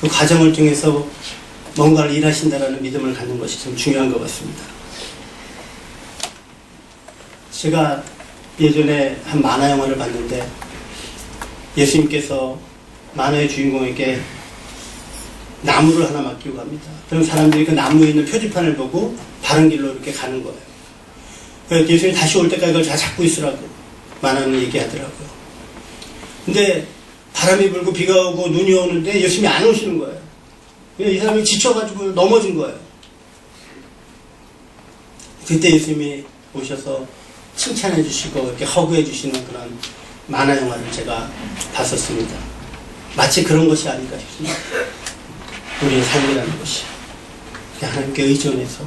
그 과정을 통해서 뭔가를 일하신다라는 믿음을 갖는 것이 참 중요한 것 같습니다. 제가 예전에 한 만화 영화를 봤는데 예수님께서 만화의 주인공에게 나무를 하나 맡기고 갑니다. 그럼 사람들이 그 나무에 있는 표지판을 보고 바른 길로 이렇게 가는 거예요. 그래서 예수님이 다시 올 때까지 그걸 잘 잡고 있으라고 만화는 얘기하더라고요. 근데 바람이 불고 비가 오고 눈이 오는데 예수님이 안 오시는 거예요. 이 사람이 지쳐가지고 넘어진 거예요. 그때 예수님이 오셔서 칭찬해 주시고 이렇게 허그해 주시는 그런 만화 영화를 제가 봤었습니다. 마치 그런 것이 아닐까 싶습니다. 우리의 삶이라는 것이 하나님께 의존해서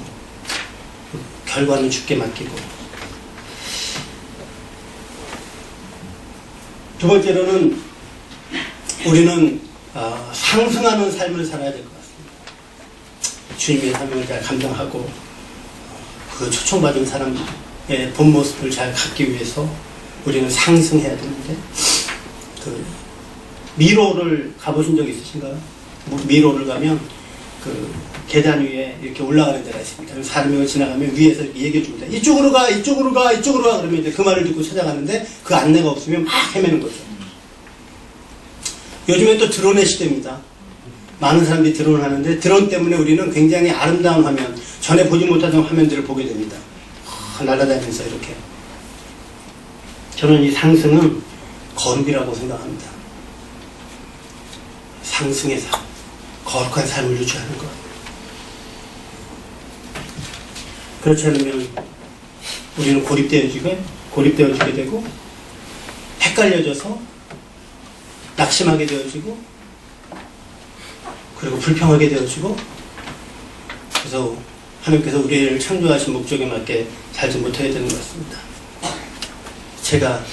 결과는 주께 맡기고, 두 번째로는 우리는 상승하는 삶을 살아야 될 것 같습니다. 주님의 사명을 잘 감당하고 그 초청받은 사람의 본 모습을 잘 갖기 위해서 우리는 상승해야 되는데, 그 미로를 가보신 적 있으신가요? 미로를 가면 그 계단 위에 이렇게 올라가는 데가 있습니다. 그래서 사람이 지나가면 위에서 이렇게 얘기해 줍니다. 이쪽으로 가, 이쪽으로 가, 이쪽으로 가. 그러면 이제 그 말을 듣고 찾아가는데 그 안내가 없으면 막 헤매는 거죠. 요즘에 또 드론의 시대입니다. 많은 사람들이 드론을 하는데 드론 때문에 우리는 굉장히 아름다운 화면, 전에 보지 못하던 화면들을 보게 됩니다. 날아다니면서 이렇게. 저는 이 상승은 거룩이라고 생각합니다. 상승해서 거룩한 삶을 유지하는 것. 그렇지 않으면 우리는 고립되어지게 되고, 헷갈려져서 낙심하게 되어지고, 그리고 불평하게 되어지고, 그래서 하나님께서 우리를 창조하신 목적에 맞게 살지 못하게 되는 것 같습니다. 제가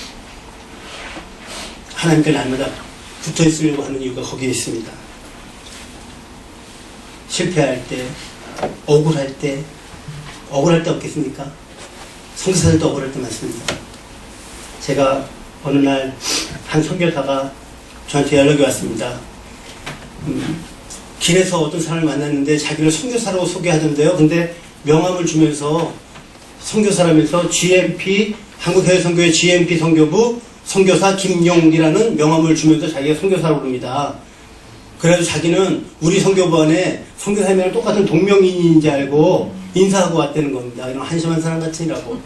하나님께 날마다 붙어 있으려고 하는 이유가 거기에 있습니다. 실패할 때, 억울할 때 없겠습니까? 성사할 때 억울할 때 많습니다. 제가 어느 날 한 선교사가 저한테 연락이 왔습니다. 길에서 어떤 사람을 만났는데 자기를 선교사라고 소개하던데요. 근데 명함을 주면서 선교사라면서 GMP, 한국해외선교회 GMP 선교부 선교사 김용이라는 명함을 주면서 자기가 선교사라고 부릅니다. 그래서 자기는 우리 선교부 안에 선교사님이랑 똑같은 동명이인인지 알고 인사하고 왔다는 겁니다. 이런 한심한 사람 같으니라고.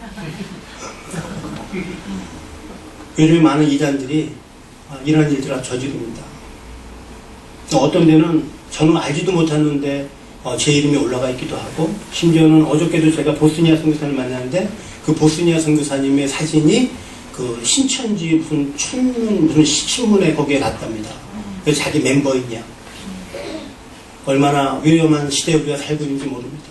요즘에 많은 이단들이 이런 일들을 저지릅니다. 어떤 데는 저는 알지도 못하는데 제 이름이 올라가 있기도 하고, 심지어는 어저께도 제가 보스니아 선교사를 만났는데 그 보스니아 선교사님의 사진이 그 신천지 무슨 천문 무슨 신문에 거기에 났답니다. 그래서 자기 멤버이냐. 얼마나 위험한 시대에 우리가 살고 있는지 모릅니다.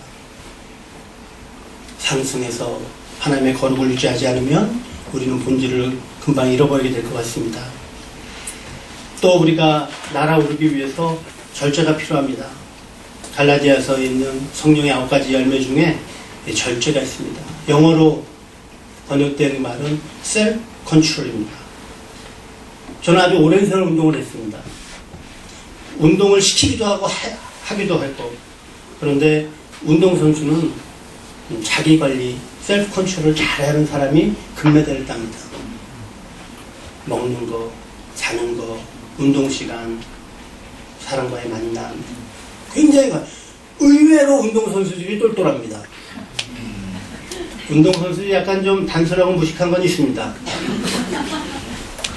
상승해서 하나님의 거룩을 유지하지 않으면 우리는 본질을 금방 잃어버리게 될 것 같습니다. 또 우리가 날아오르기 위해서 절제가 필요합니다. 갈라디아서에 있는 성령의 9가지 열매 중에 절제가 있습니다. 영어로 번역된 말은 self-control입니다. 저는 아주 오랜 세월 운동을 했습니다. 운동을 시키기도 하고 하기도 했고, 그런데 운동선수는 자기관리, 셀프-컨트롤을 잘하는 사람이 금메달을 땁니다. 먹는 거, 자는 거, 운동시간, 사람과의 만남, 굉장히 의외로 운동선수들이 똘똘합니다. 운동선수들이 약간 좀 단순하고 무식한 건 있습니다.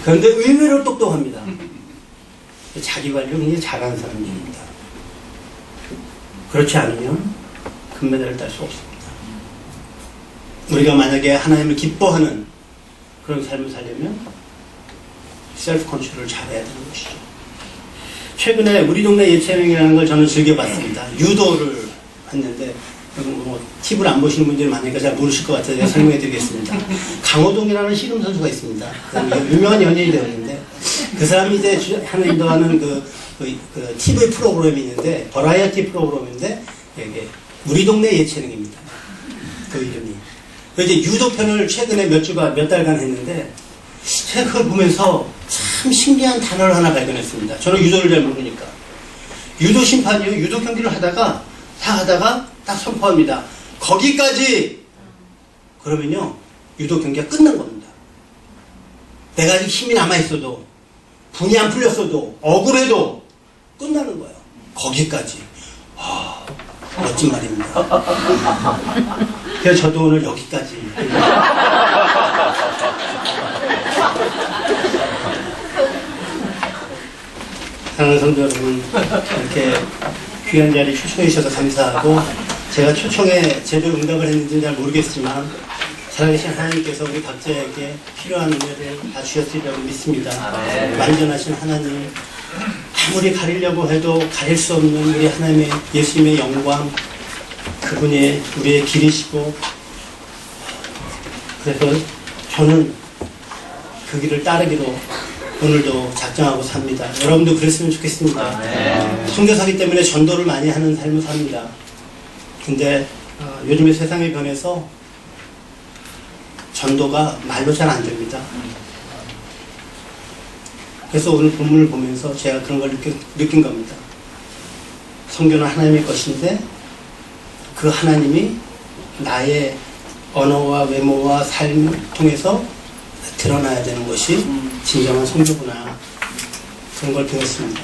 그런데 의외로 똑똑합니다. 자기관리를 굉장히 잘하는 사람들입니다. 그렇지 않으면 금메달을 딸 수 없습니다. 우리가 만약에 하나님을 기뻐하는 그런 삶을 살려면 셀프 컨트롤을 잘해야 되는 것이죠. 최근에 우리 동네 예체능이라는 걸 저는 즐겨봤습니다. 유도를 했는데 뭐 TV를 안 보시는 분들이 많으니까 잘 모르실 것 같아서 제가 설명해 드리겠습니다. 강호동이라는 씨름 선수가 있습니다. 유명한 연예인이 되었는데 그 사람이 이제 하나 인도하는 그 TV 프로그램이 있는데 버라이어티 프로그램인데 이게 우리 동네 예체능입니다. 그 이름이. 이제 유도편을 최근에 몇 달간 했는데 제가 그걸 보면서 참 신기한 단어를 하나 발견했습니다. 저는 유도를 잘 모르니까. 유도 심판이요. 유도 경기를 하다가 딱 선포합니다. 거기까지! 그러면요, 유도 경기가 끝난 겁니다. 내가 아직 힘이 남아있어도, 분이 안 풀렸어도, 억울해도 끝나는 거예요. 거기까지. 멋진 말입니다. 그래서 저도 오늘 여기까지. 사랑하는 성도 여러분, 이렇게 귀한 자리에 초청해 주셔서 감사하고, 제가 초청에 제대로 응답을 했는지는 잘 모르겠지만, 살아계신 하나님께서 우리 각자에게 필요한 은혜를 다 주셨으리라고 믿습니다. 완전하신 하나님, 아무리 가리려고 해도 가릴 수 없는 우리 하나님의 예수님의 영광, 그분이 우리의 길이시고, 그래서 저는 그 길을 따르기로 오늘도 작정하고 삽니다. 여러분도 그랬으면 좋겠습니다. 선교사기 때문에 전도를 많이 하는 삶을 삽니다. 근데 요즘에 세상이 변해서 전도가 말로 잘 안 됩니다. 그래서 오늘 본문을 보면서 제가 그런 걸 느낀 겁니다. 선교는 하나님의 것인데 그 하나님이 나의 언어와 외모와 삶을 통해서 드러나야 되는 것이 진정한 선교구나. 그런 걸 배웠습니다.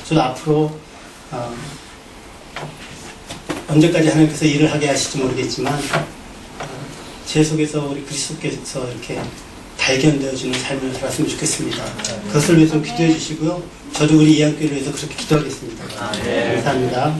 저도 앞으로 언제까지 하나님께서 일을 하게 하실지 모르겠지만 제 속에서 우리 그리스도께서 이렇게 발견되어지는 삶을 살았으면 좋겠습니다. 그것을 위해서 기도해 주시고요. 저도 우리 이한교회를 위해서 그렇게 기도하겠습니다. 감사합니다.